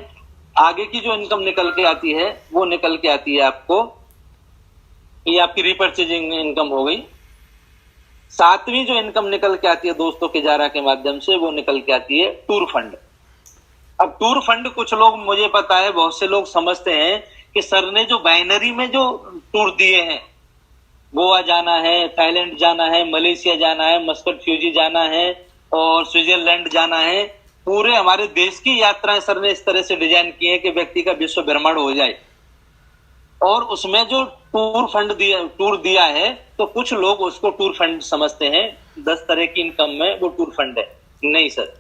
आगे की जो इनकम निकल के आती है वो निकल के आती है आपको, ये आपकी रिपर्चेजिंग इनकम हो गई। 7वीं जो इनकम निकल के आती है दोस्तों के जारा के माध्यम से, वो निकल के आती है टूर फंड। अब टूर फंड कुछ लोग, मुझे पता है बहुत से लोग समझते हैं कि सर ने जो बाइनरी में जो टूर दिए हैं, गोवा जाना है, थाईलैंड जाना है, मलेशिया जाना है, मस्कट फ्यूजी जाना है और स्विट्जरलैंड जाना है, पूरे हमारे देश की यात्राएं सर ने इस तरह से डिजाइन की है कि व्यक्ति का विश्व भ्रमण हो जाए। और उसमें जो टूर दिया है, तो कुछ लोग उसको टूर फंड समझते हैं। 10 तरह की इनकम में वो टूर फंड है। नहीं सर,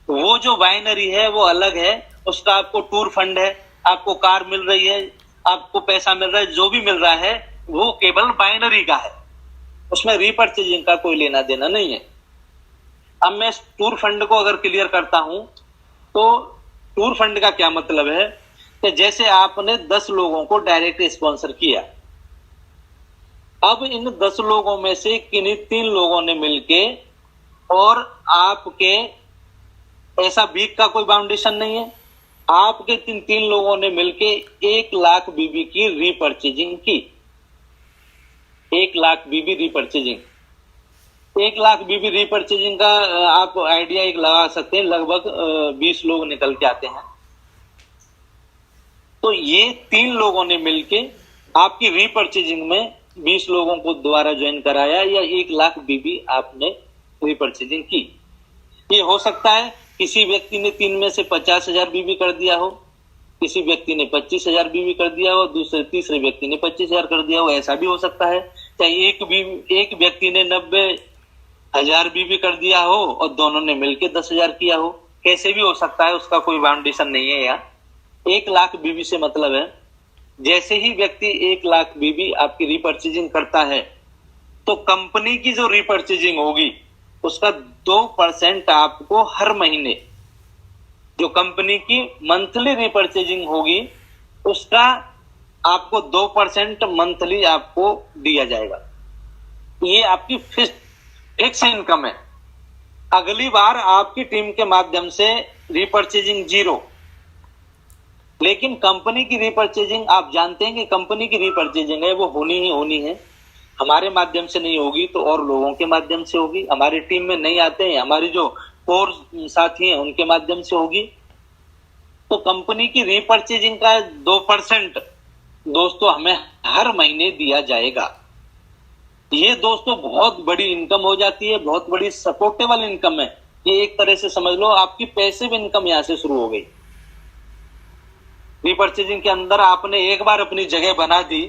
वो जो बाइनरी है वो अलग है, उसका आपको टूर फंड है, आपको कार मिल रही है, आपको पैसा मिल रहा है, जो भी मिल रहा है वो केवल बाइनरी का है, उसमें रिपर्चेजिंग का कोई लेना देना नहीं है। अब मैं टूर फंड को अगर क्लियर करता हूं, तो टूर फंड का क्या मतलब है कि जैसे आपने 10 लोगों को डायरेक्ट स्पॉन्सर किया, अब इन 10 लोगों में से किन्हीं 3 लोगों ने मिलके, और आपके ऐसा वीक का कोई बाउंडेशन नहीं है, आपके 3 लोगों ने मिलके 1 लाख बीबी की रीपर्चेजिंग की। 1 लाख बीबी रीपर्चेजिंग, 1 लाख बीबी रीपर्चेजिंग का आप आइडिया एक लगा सकते हैं, लगभग 20 लोग निकल के आते हैं। तो ये 3 लोगों ने मिलके आपकी रीपर्चेजिंग में 20 लोगों को दोबारा ज्वाइन कराया, या 1 लाख बीबी आपने रीपर्चेजिंग की। ये हो सकता है किसी व्यक्ति ने 3 में से 50,000 बीबी कर दिया हो, किसी व्यक्ति ने 25,000 बीबी कर दिया हो, तीसरे व्यक्ति ने 25,000 कर दिया हो, ऐसा भी हो सकता है। चाहे एक व्यक्ति ने 90,000 बीबी कर दिया हो और दोनों ने मिलकर 10,000 किया हो, कैसे भी हो सकता है, उसका कोई बाउंडेशन नहीं है। यार 1 लाख बीबी से मतलब है, जैसे ही व्यक्ति 1 लाख बीबी आपकी रीपर्चेजिंग करता है, तो कंपनी की जो रीपर्चेजिंग होगी उसका 2% आपको हर महीने, जो कंपनी की मंथली रीपर्चेजिंग होगी उसका आपको 2% मंथली आपको दिया जाएगा। ये आपकी फिक्स इनकम है। अगली बार आपकी टीम के माध्यम से रीपर्चेजिंग 0, लेकिन कंपनी की रीपर्चेजिंग, आप जानते हैं कि कंपनी की रीपर्चेजिंग है वो होनी ही होनी है। हमारे माध्यम से नहीं होगी तो और लोगों के माध्यम से होगी। हमारी टीम में नहीं आते हैं, हमारी जो और साथी हैं उनके माध्यम से होगी। तो कंपनी की रीपर्चेजिंग का 2% दोस्तों हमें हर महीने दिया जाएगा। ये दोस्तों बहुत बड़ी इनकम हो जाती है, बहुत बड़ी सपोर्टेबल इनकम है। ये एक तरह से समझ लो आपकी पैसिव इनकम यहां से शुरू हो गई। रीपर्चेजिंग के अंदर आपने एक बार अपनी जगह बना दी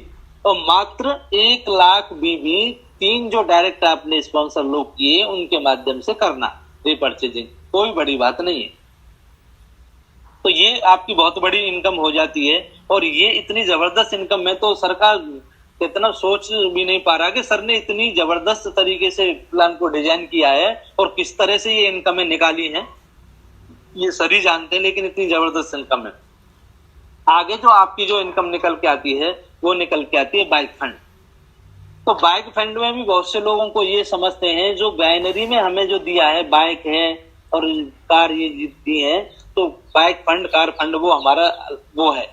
और मात्र 1,00,000 बीवी 3 जो डायरेक्ट आपने स्पॉन्सर लोग किए उनके माध्यम से करना रीपर्चेजिंग, कोई बड़ी बात नहीं है। तो ये आपकी बहुत बड़ी इनकम हो जाती है। और ये इतनी जबरदस्त इनकम है तो सरकार इतना सोच भी नहीं पा रहा कि सर ने इतनी जबरदस्त तरीके से प्लान को डिजाइन किया है और किस तरह से ये इनकमें निकाली हैं, ये सर ही जानते हैं। लेकिन इतनी जबरदस्त इनकम है। आगे जो आपकी जो इनकम निकल के आती है वो निकल के आती है बाइक फंड। तो बाइक फंड में भी बहुत से लोगों को ये समझते हैं जो बाइनरी में हमें जो दिया है बाइक है और कार ये दी है तो बाइक फंड कार फंड वो हमारा वो है।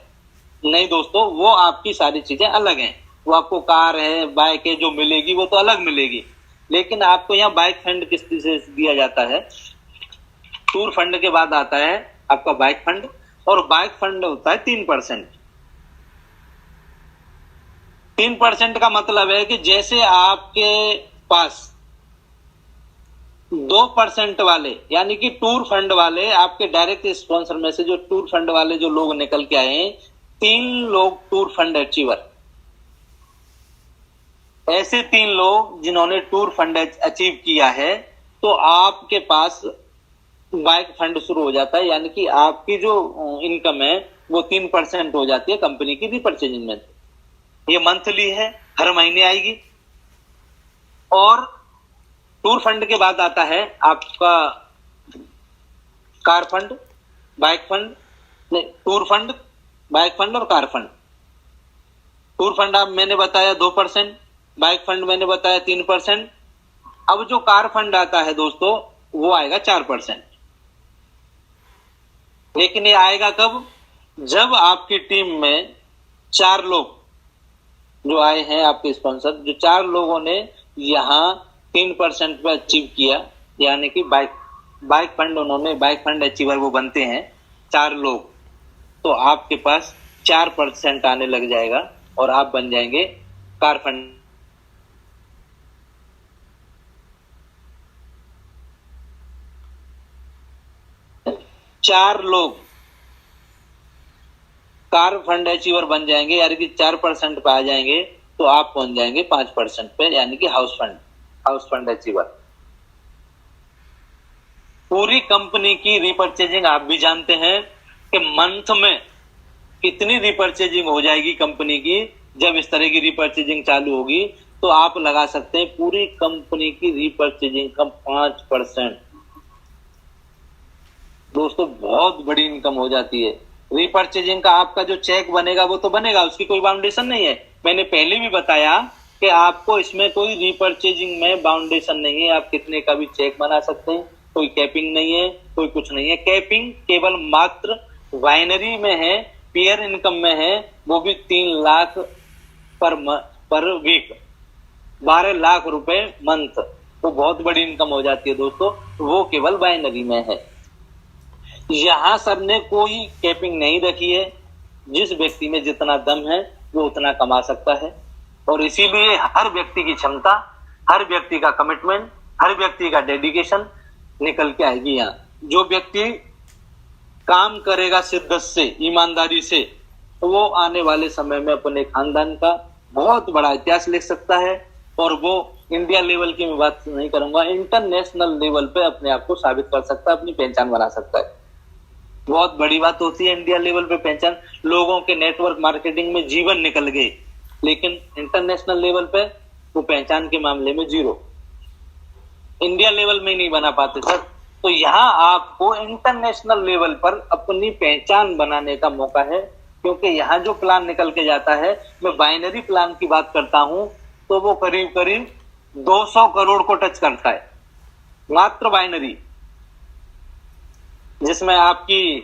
नहीं दोस्तों, वो आपकी सारी चीजें अलग हैं। वो आपको कार है बाइक है जो मिलेगी वो तो अलग मिलेगी, लेकिन आपको यहाँ बाइक फंड किस तरह से दिया जाता है। टूर फंड के बाद आता है आपका बाइक फंड और बाइक फंड होता है 3%। 3% का मतलब है कि जैसे आपके पास 2% वाले यानी कि टूर फंड वाले आपके डायरेक्ट स्पॉन्सर में से जो टूर फंड वाले जो लोग निकल के आए हैं, 3 लोग टूर फंड अचीवर, ऐसे 3 लोग जिन्होंने टूर फंड अचीव किया है तो आपके पास बाइक फंड शुरू हो जाता है। यानी कि आपकी जो इनकम है वो 3% हो जाती है कंपनी की रीपर्चेजिंग में। ये मंथली है, हर महीने आएगी। और टूर फंड के बाद आता है आपका car fund, bike fund, tour fund, bike fund और कार फंड। टूर फंड आप मैंने बताया 2%, बाइक फंड मैंने बताया 3%। अब जो कार फंड आता है दोस्तों वो आएगा 4%। लेकिन ये आएगा कब? जब आपकी टीम में 4 लोग जो आए हैं आपके स्पॉन्सर, जो 4 लोगों ने यहाँ 3% पे अचीव किया, यानी कि बाइक फंड उन्होंने बाइक फंड अचीवर वो बनते हैं 4 लोग, तो आपके पास 4% आने लग जाएगा और आप बन जाएंगे कार फंड। चार लोग कार फंड अचीवर बन जाएंगे यानी कि 4% पे आ जाएंगे तो आप पहुंच जाएंगे 5% पे, यानी कि हाउस फंड अचीवर। पूरी कंपनी की रीपर्चेजिंग आप भी जानते हैं कि मंथ में कितनी रीपर्चेजिंग हो जाएगी कंपनी की। जब इस तरह की रीपर्चेजिंग चालू होगी तो आप लगा सकते हैं पूरी कंपनी की रीपर्चेजिंग का 5%। दोस्तों बहुत बड़ी इनकम हो जाती है। रीपर्चेजिंग का आपका जो चेक बनेगा वो तो बनेगा, उसकी कोई बाउंडेशन नहीं है। मैंने पहले भी बताया कि आपको इसमें कोई रीपर्चेजिंग में बाउंडेशन नहीं है, आप कितने का भी चेक बना सकते हैं, कोई कैपिंग नहीं है, कोई कुछ नहीं है। कैपिंग केवल मात्र बाइनरी में है, पेयर इनकम में है, वो भी 3 लाख पर वीक, 12 लाख रुपए मंथ, वो बहुत बड़ी इनकम हो जाती है दोस्तों। वो केवल बाइनरी में है। यहां सर ने कोई कैपिंग नहीं रखी है, जिस व्यक्ति में जितना दम है वो उतना कमा सकता है। और इसीलिए हर व्यक्ति की क्षमता, हर व्यक्ति का कमिटमेंट, हर व्यक्ति का डेडिकेशन निकल के आएगी। यहाँ जो व्यक्ति काम करेगा शिद्दत से, ईमानदारी से, तो वो आने वाले समय में अपने खानदान का बहुत बड़ा इतिहास लिख सकता है। और वो इंडिया लेवल की मैं बात नहीं करूंगा, इंटरनेशनल लेवल पे अपने आप को साबित कर सकता है, अपनी पहचान बना सकता है। बहुत बड़ी बात होती है इंडिया लेवल पे पहचान। लोगों के नेटवर्क मार्केटिंग में जीवन निकल गए, लेकिन इंटरनेशनल लेवल पे वो पहचान के मामले में 0, इंडिया लेवल में नहीं बना पाते सर। तो यहाँ आपको इंटरनेशनल लेवल पर अपनी पहचान बनाने का मौका है, क्योंकि यहाँ जो प्लान निकल के जाता है, मैं बाइनरी प्लान की बात करता हूं तो वो करीब करीब 200 करोड़ को टच करता है, मात्र बाइनरी, जिसमें आपकी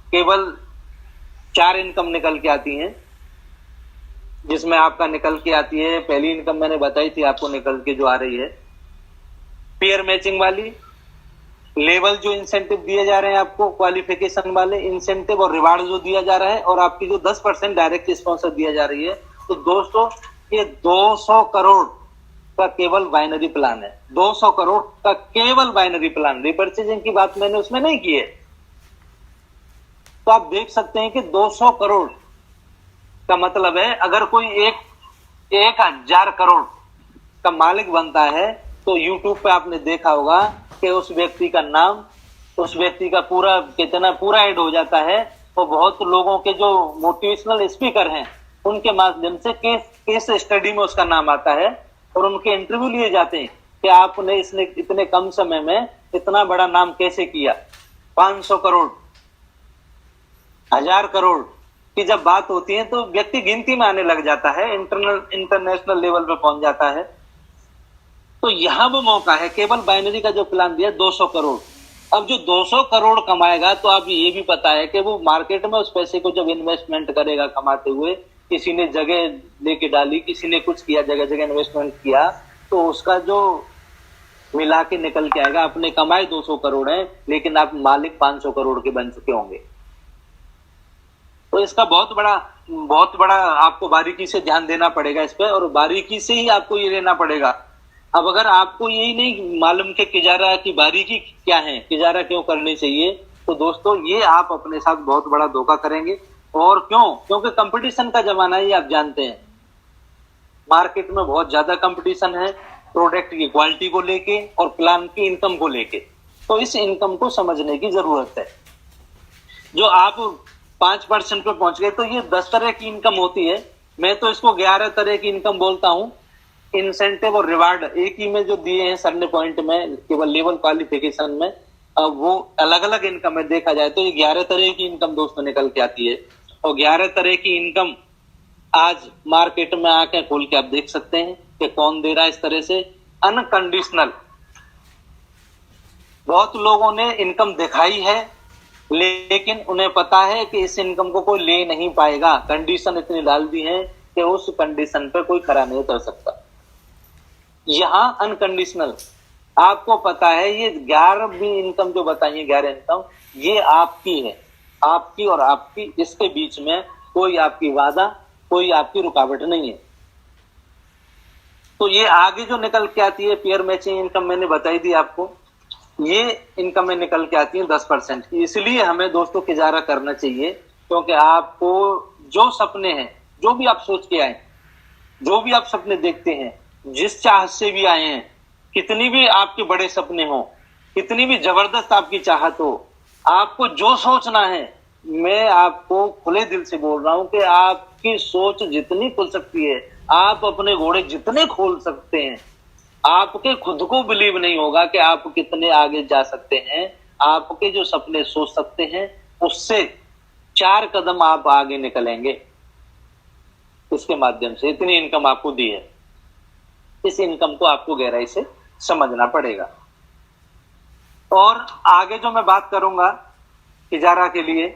केवल 4 इनकम निकल के आती हैं। जिसमें आपका निकल के आती है, पहली इनकम मैंने बताई थी आपको निकल के जो आ रही है, पेयर मैचिंग वाली, लेवल जो इंसेंटिव दिए जा रहे हैं आपको, क्वालिफिकेशन वाले इंसेंटिव और रिवार्ड जो दिया जा रहा है, और आपकी जो 10% डायरेक्ट स्पॉन्सर दिया जा रही है, तो दोस्तों ये 200 करोड़ का केवल बाइनरी प्लान है। 200 करोड़ का केवल बाइनरी प्लान, रिपर्चेजिंग की बात मैंने उसमें नहीं की है। तो आप देख सकते हैं कि 200 करोड़ का मतलब है अगर कोई 1000 करोड़ का मालिक बनता है, तो यूट्यूब पे आपने देखा होगा कि उस व्यक्ति का नाम, उस व्यक्ति का पूरा कितना पूरा ऐड हो जाता है, और बहुत लोगों के जो मोटिवेशनल स्पीकर हैं उनके माध्यम से केस स्टडी में उसका नाम आता है, और उनके इंटरव्यू लिए जाते हैं कि आपने इसने इतने कम समय में इतना बड़ा नाम कैसे किया। 500 करोड़, 1000 करोड़ की जब बात होती है तो व्यक्ति गिनती में आने लग जाता है, इंटरनेशनल लेवल पे पहुंच जाता है। तो यहां वो मौका है, केवल बाइनरी का जो प्लान दिया 200 करोड़। अब जो 200 करोड़ कमाएगा, तो आप ये भी पता है कि वो मार्केट में उस पैसे को जब इन्वेस्टमेंट करेगा कमाते हुए, किसी ने जगह लेके डाली, किसी ने कुछ किया, जगह जगह इन्वेस्टमेंट किया, तो उसका जो मिला के निकल के आएगा, अपने कमाए 200 करोड़ है, लेकिन आप मालिक 500 करोड़ के बन चुके होंगे। तो इसका बहुत बड़ा आपको बारीकी से ध्यान देना पड़ेगा इस पे, और बारीकी से ही आपको ये लेना पड़ेगा। अब अगर आपको यही नहीं मालूम कि किजारा की बारीकी क्या है, किजारा क्यों करनी चाहिए, तो दोस्तों ये आप अपने साथ बहुत बड़ा धोखा करेंगे। और क्यों? क्योंकि कंपटीशन का जमाना है, ये आप जानते हैं। मार्केट में बहुत ज्यादा कंपटीशन है, प्रोडक्ट की क्वालिटी को लेके और प्लान की इनकम को लेके। तो इस इनकम को समझने की जरूरत है। जो आप 5% पे पहुंच गए, तो ये 10 तरह की इनकम होती है। मैं तो इसको 11 तरह की इनकम बोलता हूं। इंसेंटिव और रिवार्ड एक ही में जो दिए हैं सर ने पॉइंट में, केवल लेवल क्वालिफिकेशन में, वो अलग अलग इनकम में देखा जाए तो ये 11 तरह की इनकम दोस्तों निकल के आती है। और 11 तरह की इनकम आज मार्केट में आके खोल के आप देख सकते हैं कि कौन दे रहा है इस तरह से। अनकंडीशनल, बहुत लोगों ने इनकम दिखाई है, लेकिन उन्हें पता है कि इस इनकम को कोई ले नहीं पाएगा। कंडीशन इतनी डाल दी है कि उस कंडीशन पे कोई खरा नहीं उतर सकता। यहां अनकंडीशनल, आपको पता है ये 11 भी इनकम जो बताई है, 11 इनकम, ये आपकी है, आपकी और आपकी, इसके बीच में कोई आपकी वादा, कोई आपकी रुकावट नहीं है। तो ये आगे जो निकल के आती है पेयर मैचिंग इनकम, मैंने बताई दी आपको, ये इनकम में निकल के आती है 10% की। इसलिए हमें दोस्तों किजारा करना चाहिए, क्योंकि आपको जो सपने हैं, जो भी आप सोच के आए, जो भी आप सपने देखते हैं, जिस चाहत से भी आए हैं, कितनी भी आपके बड़े सपने हो, कितनी भी जबरदस्त आपकी चाहत हो, आपको जो सोचना है, मैं आपको खुले दिल से बोल रहा हूं कि आपकी सोच जितनी खुल सकती है, आप अपने घोड़े जितने खोल सकते हैं, आपके खुद को बिलीव नहीं होगा कि आप कितने आगे जा सकते हैं। आपके जो सपने सोच सकते हैं, उससे 4 कदम आप आगे निकलेंगे। इसके माध्यम से इतनी इनकम आपको दी है, इस इनकम को आपको गहराई से समझना पड़ेगा। और आगे जो मैं बात करूंगा तिजारा के लिए,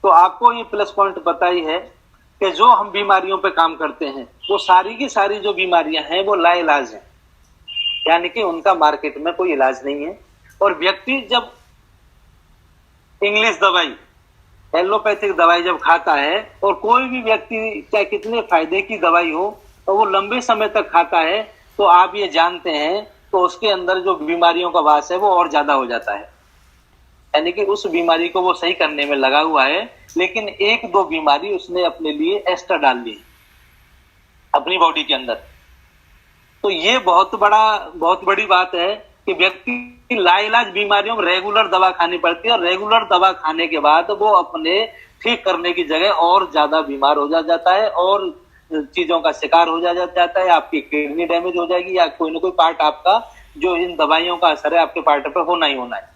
तो आपको ये प्लस पॉइंट बताई है कि जो हम बीमारियों पे काम करते हैं, वो सारी की सारी जो बीमारियां हैं वो लाइलाज हैं, यानी कि उनका मार्केट में कोई इलाज नहीं है। और व्यक्ति जब इंग्लिश दवाई, एलोपैथिक दवाई जब खाता है, और कोई भी व्यक्ति चाहे कितने फायदे की दवाई हो, और वो लंबे समय तक खाता है, तो आप ये जानते हैं तो उसके अंदर जो बीमारियों का वास है वो और ज्यादा हो जाता है। यानी कि उस बीमारी को वो सही करने में लगा हुआ है, लेकिन 1-2 बीमारी उसने अपने लिए एक्स्ट्रा डाल दी अपनी बॉडी के अंदर। तो ये बहुत बड़ी बात है कि व्यक्ति लाइलाज बीमारियों में रेगुलर दवा खानी पड़ती है, और रेगुलर दवा खाने के बाद वो अपने ठीक करने की जगह और ज्यादा बीमार हो जाता है, और चीजों का शिकार हो जाता है। आपकी किडनी डैमेज हो जाएगी, या कोई ना कोई पार्ट आपका, जो इन दवाइयों का असर है, आपके पार्ट पे होना ही होना है।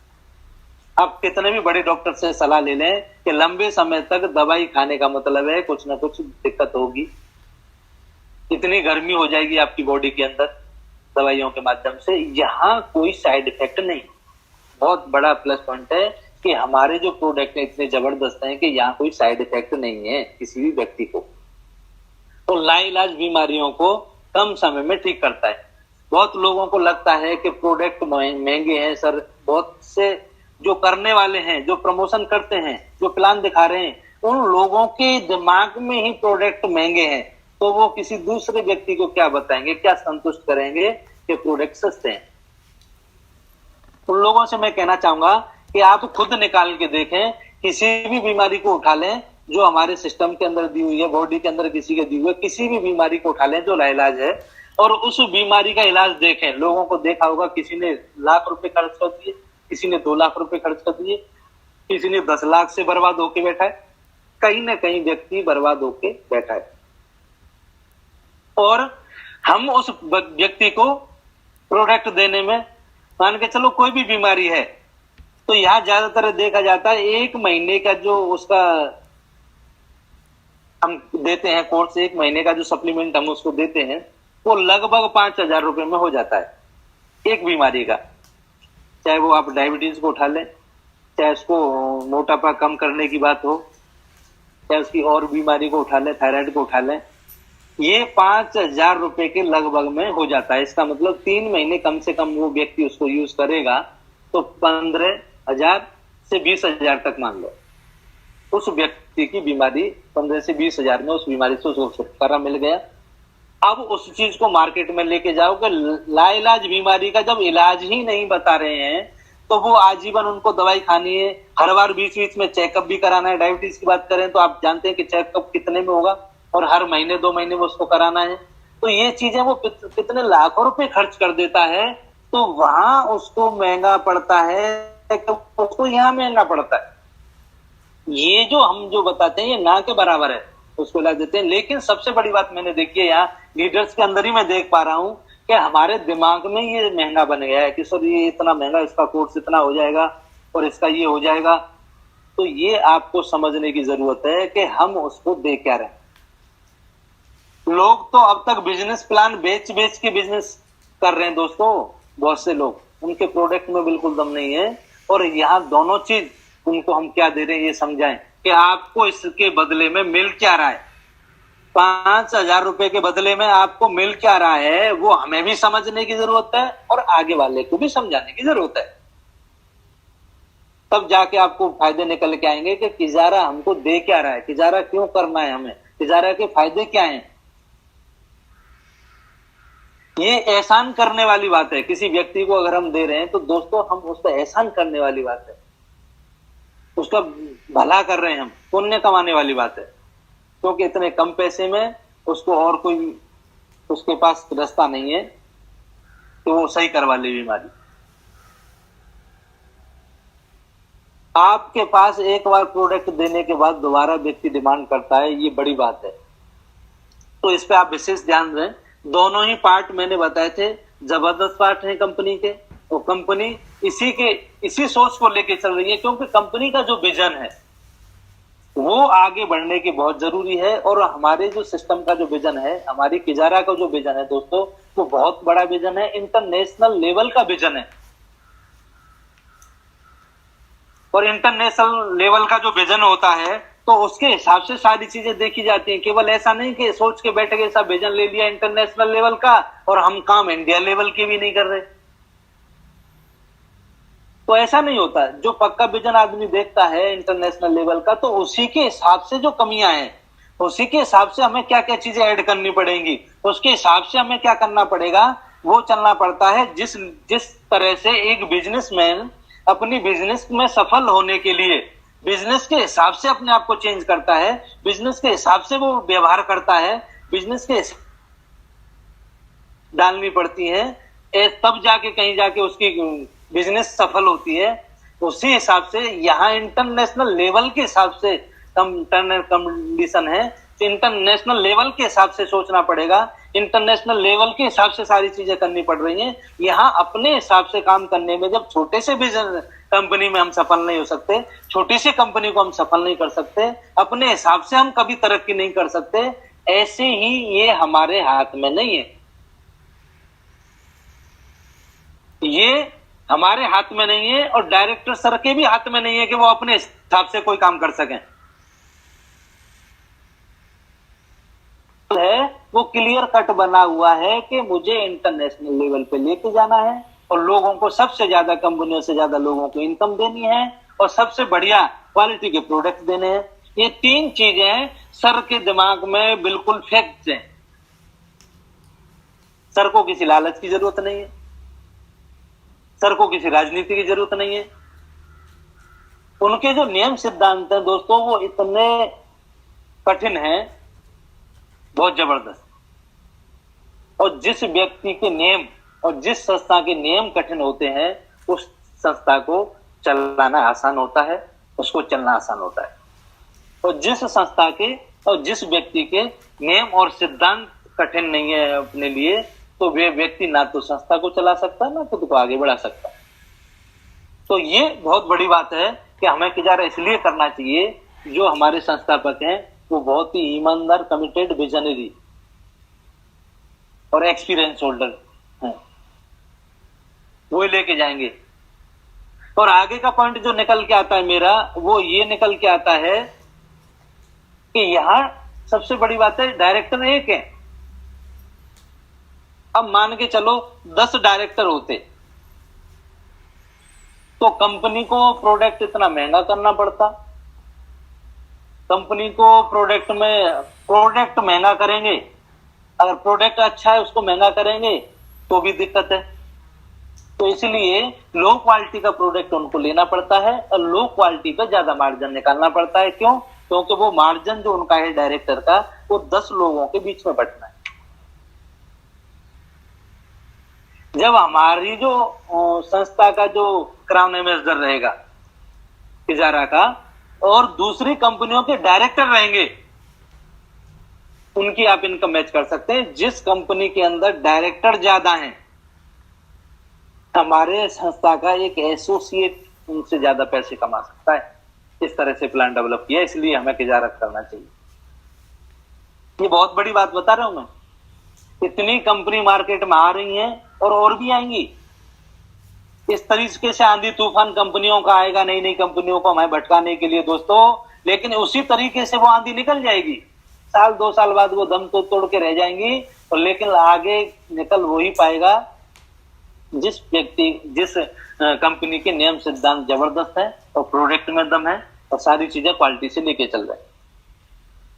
आप कितने भी बड़े डॉक्टर से सलाह ले लें कि लंबे समय तक दवाई खाने का मतलब है कुछ ना कुछ दिक्कत होगी, इतनी गर्मी हो जाएगी आपकी बॉडी के अंदर दवाइयों के माध्यम से। यहाँ कोई साइड इफेक्ट नहीं। बहुत बड़ा प्लस पॉइंट है कि हमारे जो प्रोडक्ट है इतने जबरदस्त हैं कि यहाँ कोई साइड इफेक्ट नहीं है किसी भी व्यक्ति को। तो लाइलाज बीमारियों को कम समय में ठीक करता है। बहुत लोगों को लगता है कि प्रोडक्ट महंगे हैं सर, बहुत से जो करने वाले हैं, जो प्रमोशन करते हैं, जो प्लान दिखा रहे हैं, उन लोगों के दिमाग में ही प्रोडक्ट महंगे हैं, तो वो किसी दूसरे व्यक्ति को क्या बताएंगे, क्या संतुष्ट करेंगे कि प्रोडक्ट सस्ते हैं। उन लोगों से मैं कहना चाहूंगा कि आप खुद निकाल के देखें, किसी भी बीमारी को उठा लें जो हमारे सिस्टम के अंदर दी हुई है, बॉडी के अंदर किसी के दी हुई है, किसी भी बीमारी को उठा लें जो लाइलाज है, और उस बीमारी का इलाज देखें। लोगों को देखा होगा, किसी ने लाख रुपए खर्च कर दिए, किसी ने 2 लाख रुपए खर्च कर दिए, किसी ने 10 लाख से बर्बाद होके बैठा है। कहीं ना कहीं व्यक्ति बर्बाद होके बैठा है, और हम उस व्यक्ति को प्रोडक्ट देने में, मान के चलो कोई भी बीमारी है, तो यहां ज्यादातर देखा जाता है 1 महीने का जो उसका हम देते हैं कोर्स, 1 महीने का जो सप्लीमेंट हम उसको देते हैं, वो लगभग 5,000 रुपए में हो जाता है एक बीमारी का। चाहे वो आप डायबिटीज को उठा लें, चाहे उसको मोटापा कम करने की बात हो, चाहे उसकी और बीमारी को उठा लें, थायराइड को उठा लें, ये 5,000 रुपए के लगभग में हो जाता है। इसका मतलब 3 महीने कम से कम वो व्यक्ति उसको यूज करेगा तो 15,000 से 20,000 तक मान लो उस व्यक्ति की बीमारी, 15 से 20,000 में उस बीमारी से उसको छुटकारा मिल गया। अब उस चीज को मार्केट में लेके जाओ कि लाइलाज बीमारी का जब इलाज ही नहीं बता रहे हैं, तो वो आजीवन उनको दवाई खानी है, हर बार बीच बीच में चेकअप भी कराना है। डायबिटीज की बात करें तो आप जानते हैं कि चेकअप कितने में होगा, और हर महीने 2 महीने में उसको कराना है। तो ये चीजें वो कितने लाखों रुपए खर्च कर देता है, तो वहां उसको महंगा पड़ता है, उसको यहाँ महंगा पड़ता है। ये जो हम जो बताते हैं ये ना के बराबर है, उसको ला देते हैं। लेकिन सबसे बड़ी बात मैंने देखी है, यहाँ लीडर्स के अंदर ही मैं देख पा रहा हूं कि हमारे दिमाग में ये महंगा बन गया है कि सर ये इतना महंगा, इसका कोर्स इतना हो जाएगा और इसका ये हो जाएगा। तो ये आपको समझने की जरूरत है कि हम उसको दे क्या रहे हैं। लोग तो अब तक बिजनेस प्लान बेच बेच के बिजनेस कर रहे हैं दोस्तों, बहुत से लोग, उनके प्रोडक्ट में बिल्कुल दम नहीं है। और यहाँ दोनों चीज उनको हम क्या दे रहे हैं ये समझाएं कि आपको इसके बदले में मिल क्या रहा है। 5,000 रुपए के बदले में आपको मिल क्या रहा है, वो हमें भी समझने की जरूरत है और आगे वाले को भी समझाने की जरूरत है। तब जाके आपको फायदे निकल के आएंगे कि किजारा हमको दे क्या रहा है, किजारा क्यों करना है हमें, किजारा के फायदे क्या हैं। ये एहसान करने वाली बात है। किसी व्यक्ति को अगर हम दे रहे हैं तो दोस्तों हम उसका एहसान करने वाली बात है, उसका भला कर रहे हैं, हम पुण्य कमाने वाली बात है। क्योंकि इतने कम पैसे में उसको और कोई उसके पास रास्ता नहीं है तो वो सही करवा ले बीमारी। आपके पास एक बार प्रोडक्ट देने के बाद दोबारा व्यक्ति डिमांड करता है, ये बड़ी बात है। तो इस पे आप विशेष ध्यान दें। दोनों ही पार्ट मैंने बताए थे, जबरदस्त पार्ट है कंपनी के, और कंपनी इसी सोच को लेके चल रही है। क्योंकि कंपनी का जो विजन है वो आगे बढ़ने की बहुत जरूरी है। और हमारे जो सिस्टम का जो विजन है, हमारी किजारा का जो विजन है दोस्तों, वो बहुत बड़ा विजन है, इंटरनेशनल लेवल का विजन है। और इंटरनेशनल लेवल का जो विजन होता है तो उसके हिसाब से सारी चीजें देखी जाती हैं। केवल ऐसा नहीं कि सोच के बैठ के सब विजन ले लिया इंटरनेशनल लेवल का और हम काम इंडिया लेवल के भी नहीं कर रहे, तो ऐसा नहीं होता। जो पक्का विजन आदमी देखता है इंटरनेशनल लेवल का, तो उसी के हिसाब से जो कमियां हैं, उसी के हिसाब से हमें क्या क्या चीजें ऐड करनी पड़ेंगी, उसके हिसाब से हमें क्या करना पड़ेगा, वो चलना पड़ता है। जिस तरह से एक बिजनेसमैन अपनी बिजनेस में सफल होने के लिए बिजनेस के हिसाब से अपने आप को चेंज करता है, बिजनेस के हिसाब से वो व्यवहार करता है, बिजनेस के डालनी पड़ती है, तब जाके कहीं जाके उसकी बिजनेस सफल होती है। उसी हिसाब से यहाँ इंटरनेशनल लेवल के हिसाब से कंडीशन है, इंटरनेशनल लेवल के हिसाब से सोचना पड़ेगा, इंटरनेशनल लेवल के हिसाब से सारी चीजें करनी पड़ रही हैं। यहाँ अपने हिसाब से काम करने में, जब छोटे से बिजनेस कंपनी में हम सफल नहीं हो सकते, छोटी सी कंपनी को हम सफल नहीं कर सकते, अपने हिसाब से हम कभी तरक्की नहीं कर सकते। ऐसे ही ये हमारे हाथ में नहीं है, ये हमारे हाथ में नहीं है और डायरेक्टर सर के भी हाथ में नहीं है कि वो अपने हिसाब से कोई काम कर सकें। है वो क्लियर कट बना हुआ है कि मुझे इंटरनेशनल लेवल पे लेके जाना है, और लोगों को सबसे ज्यादा, कंपनियों से ज्यादा लोगों को इनकम देनी है और सबसे बढ़िया क्वालिटी के प्रोडक्ट देने हैं। ये तीन चीजें सर के दिमाग में बिल्कुल फिक्स हैं। सर को किसी लालच की जरूरत नहीं है, सर को किसी राजनीति की जरूरत नहीं है। उनके जो नियम सिद्धांत हैं दोस्तों, वो इतने कठिन हैं, बहुत जबरदस्त। और जिस व्यक्ति के नियम और जिस संस्था के नियम कठिन होते हैं, उस संस्था को चलाना आसान होता है, उसको चलना आसान होता है। और जिस संस्था के और जिस व्यक्ति के नियम और सिद्धांत कठिन नहीं है अपने लिए, तो वे व्यक्ति ना तो संस्था को चला सकता, ना खुद को आगे बढ़ा सकता। तो ये बहुत बड़ी बात है कि हमें किजारा इसलिए करना चाहिए, जो हमारे संस्थापक हैं वो बहुत ही ईमानदार, कमिटेड, विजनरी और एक्सपीरियंस होल्डर हैं, वो लेके जाएंगे। और आगे का पॉइंट जो निकल के आता है मेरा, वो ये निकल के आता है कि यहां सबसे बड़ी बात है, डायरेक्टर एक है। अब मान के चलो 10 डायरेक्टर होते तो कंपनी को प्रोडक्ट इतना महंगा करना पड़ता। कंपनी को प्रोडक्ट महंगा करेंगे, अगर प्रोडक्ट अच्छा है उसको महंगा करेंगे तो भी दिक्कत है। तो इसलिए लो क्वालिटी का प्रोडक्ट उनको लेना पड़ता है और लो क्वालिटी पे ज्यादा मार्जिन निकालना पड़ता है। क्यों? क्योंकि वो मार्जिन जो उनका है डायरेक्टर का, वो 10 लोगों के बीच में बंटना है। जब हमारी जो संस्था का जो क्राउन एम्बेसडर रहेगा इजारा का, और दूसरी कंपनियों के डायरेक्टर रहेंगे, उनकी आप इनकम मैच कर सकते हैं। जिस कंपनी के अंदर डायरेक्टर ज्यादा हैं, हमारे संस्था का एक एसोसिएट उनसे ज्यादा पैसे कमा सकता है। इस तरह से प्लान डेवलप किया, इसलिए हमें तिजारत करना चाहिए। ये बहुत बड़ी बात बता रहा हूं मैं। इतनी कंपनी मार्केट में आ रही हैं और भी आएंगी। इस तरीके से आंधी तूफान कंपनियों का आएगा, नई नई कंपनियों को हमें भटकाने के लिए दोस्तों, लेकिन उसी तरीके से वो आंधी निकल जाएगी। साल 2 साल बाद वो दम तो तोड़ के रह जाएंगी, और लेकिन आगे निकल वही पाएगा जिस कंपनी के नियम सिद्धांत जबरदस्त है और प्रोडक्ट में दम है और सारी चीजें क्वालिटी से लेके चल रहे हैं।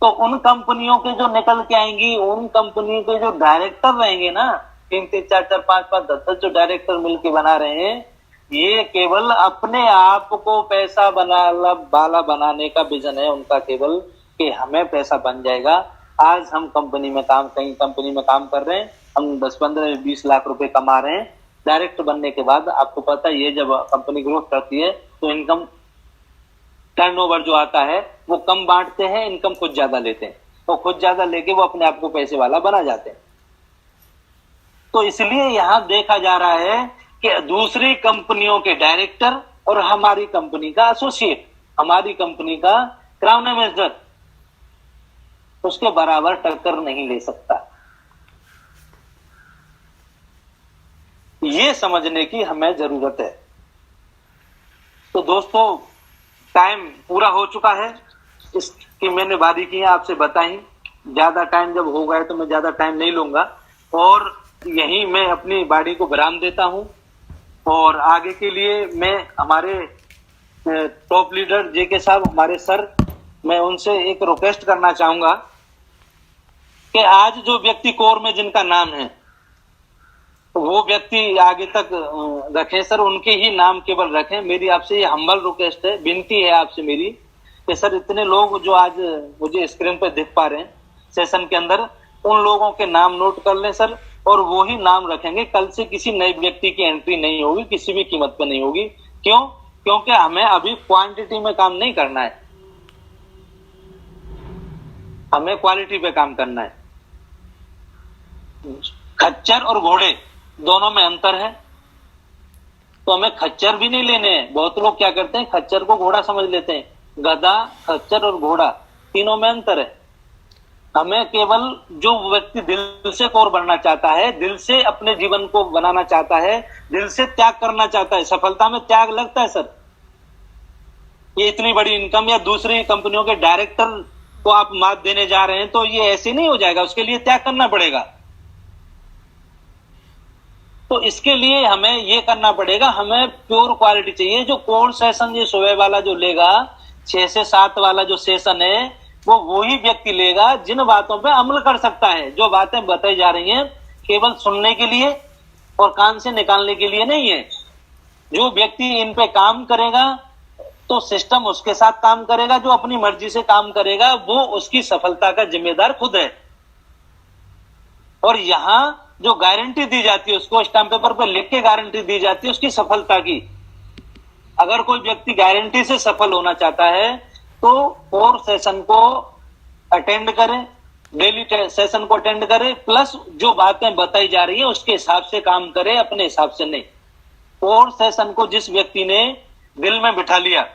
तो उन कंपनियों के जो निकल के आएंगी, उन कंपनी के जो डायरेक्टर रहेंगे ना, 3-3, 4-4, 5-5, 10-10 जो डायरेक्टर मिलके बना रहे हैं, ये केवल अपने आप को पैसा वाला बनाने का विजन है उनका, केवल कि हमें पैसा बन जाएगा। आज हम कहीं कंपनी में काम कर रहे हैं, हम 10-15-20 लाख रुपए कमा रहे हैं। डायरेक्टर बनने के बाद आपको पता है, ये जब कंपनी ग्रोथ करती है तो इनकम टर्नओवर जो आता है वो कम बांटते हैं, इनकम खुद ज्यादा लेते हैं, तो खुद ज्यादा लेके वो अपने आप को पैसे वाला बना जाते हैं। तो इसलिए यहां देखा जा रहा है कि दूसरी कंपनियों के डायरेक्टर और हमारी कंपनी का एसोसिएट, हमारी कंपनी का क्राउन एम्बेसडर, उसके बराबर टक्कर नहीं ले सकता। ये समझने की हमें जरूरत है। तो दोस्तों, टाइम पूरा हो चुका है, इसकी मैंने बारीकियां आपसे बताई। ज्यादा टाइम जब हो गया तो मैं ज्यादा टाइम नहीं लूंगा, और यहीं मैं अपनी बाड़ी को विराम देता हूं। और आगे के लिए मैं हमारे टॉप लीडर जेके साहब, हमारे सर, मैं उनसे एक रिक्वेस्ट करना चाहूंगा कि आज जो व्यक्ति कोर में जिनका नाम है, वो व्यक्ति आगे तक रखें सर, उनके ही नाम केवल रखें। मेरी आपसे ये हम्बल रिक्वेस्ट है, विनती है आपसे मेरी कि सर, इतने लोग जो आज मुझे स्क्रीन पे दिख पा रहे हैं सेशन के अंदर, उन लोगों के नाम नोट कर लें सर, और वो ही नाम रखेंगे। कल से किसी नए व्यक्ति की एंट्री नहीं होगी, किसी भी कीमत पे नहीं होगी। क्यों? क्योंकि हमें अभी क्वांटिटी में काम नहीं करना है, हमें क्वालिटी पे काम करना है। खच्चर और घोड़े दोनों में अंतर है, तो हमें खच्चर भी नहीं लेने हैं। बहुत लोग क्या करते हैं, खच्चर को घोड़ा समझ लेते हैं। गधा, खच्चर और घोड़ा, तीनों में अंतर है। हमें केवल जो व्यक्ति दिल से कोर बनना चाहता है, दिल से अपने जीवन को बनाना चाहता है, दिल से त्याग करना चाहता है, सफलता में त्याग लगता है सर। ये इतनी बड़ी इनकम या दूसरी कंपनियों के डायरेक्टर को आप मात देने जा रहे हैं, तो ये ऐसे नहीं हो जाएगा, उसके लिए त्याग करना पड़ेगा। तो इसके लिए हमें ये करना पड़ेगा, हमें प्योर क्वालिटी चाहिए। जो कोर सेशन ये सुबह वाला जो लेगा, 6 से 7 वाला जो सेशन है, वो वही व्यक्ति लेगा जिन बातों पे अमल कर सकता है। जो बातें बताई जा रही हैं केवल सुनने के लिए और कान से निकालने के लिए नहीं है। जो व्यक्ति इन पे काम करेगा तो सिस्टम उसके साथ काम करेगा, जो अपनी मर्जी से काम करेगा वो उसकी सफलता का जिम्मेदार खुद है। और यहाँ जो गारंटी दी जाती है उसको स्टाम्प पेपर पर लिख के गारंटी दी जाती है उसकी सफलता की। अगर कोई व्यक्ति गारंटी से सफल होना चाहता है तो कोर सेशन को अटेंड करे, डेली सेशन को अटेंड करे, प्लस जो बातें बताई जा रही है उसके हिसाब से काम करे, अपने हिसाब से नहीं। कोर सेशन को जिस व्यक्ति ने दिल में बिठा लिया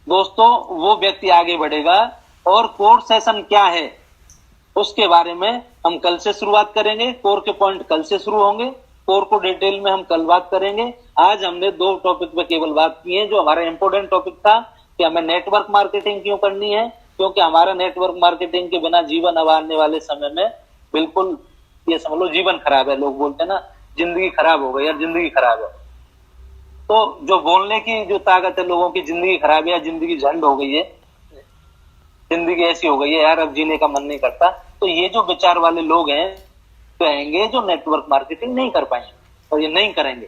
दोस्तों, वो व्यक्ति आगे बढ़ेगा। और कोर सेशन क्या है उसके बारे में हम कल से शुरुआत करेंगे। कोर के पॉइंट कल से शुरू होंगे, कोर को डिटेल में हम कल बात करेंगे। आज हमने 2 टॉपिक पे केवल बात की है। जो हमारा इंपोर्टेंट टॉपिक था कि हमें नेटवर्क मार्केटिंग क्यों करनी है, क्योंकि हमारा नेटवर्क मार्केटिंग के बिना जीवन अब आने वाले समय में बिल्कुल ये समझ लो जीवन खराब है। लोग बोलते हैं ना जिंदगी खराब हो गई यार, जिंदगी खराब है। तो जो बोलने की जो ताकत है लोगों की, जिंदगी खराब है या जिंदगी झंड हो गई है, जिंदगी ऐसी हो गई है यार अब जीने का मन नहीं करता, तो ये जो विचार वाले लोग हैं कहेंगे जो नेटवर्क मार्केटिंग नहीं कर पाएंगे और ये नहीं करेंगे।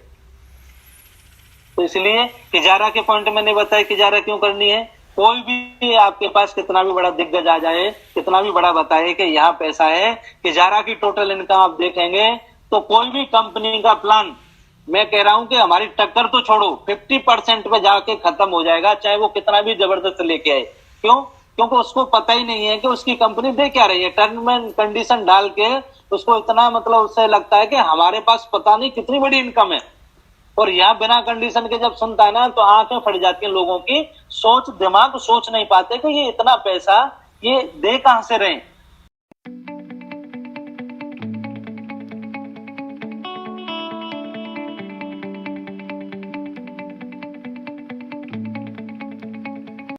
तो इसलिए किजारा के पॉइंट मैंने बताया किजारा क्यों करनी है। कोई भी आपके पास कितना भी बड़ा दिग्गज आ जाए, कितना भी बड़ा बताए कि यहाँ पैसा है, किजारा की टोटल इनकम आप देखेंगे तो कोई भी कंपनी का प्लान, मैं कह रहा हूं कि हमारी टक्कर तो छोड़ो 50% पे जाके खत्म हो जाएगा, चाहे वो कितना भी जबरदस्त लेके आए। क्यों? क्योंकि उसको पता ही नहीं है कि उसकी कंपनी दे क्या रही है। टर्म एंड कंडीशन डाल के उसको इतना मतलब उससे लगता है कि हमारे पास पता नहीं कितनी बड़ी इनकम है। और यहाँ बिना कंडीशन के जब सुनता है ना तो आंखें फट जाती हैं लोगों की। दिमाग सोच नहीं पाते कि ये इतना पैसा ये दे कहां से रहे।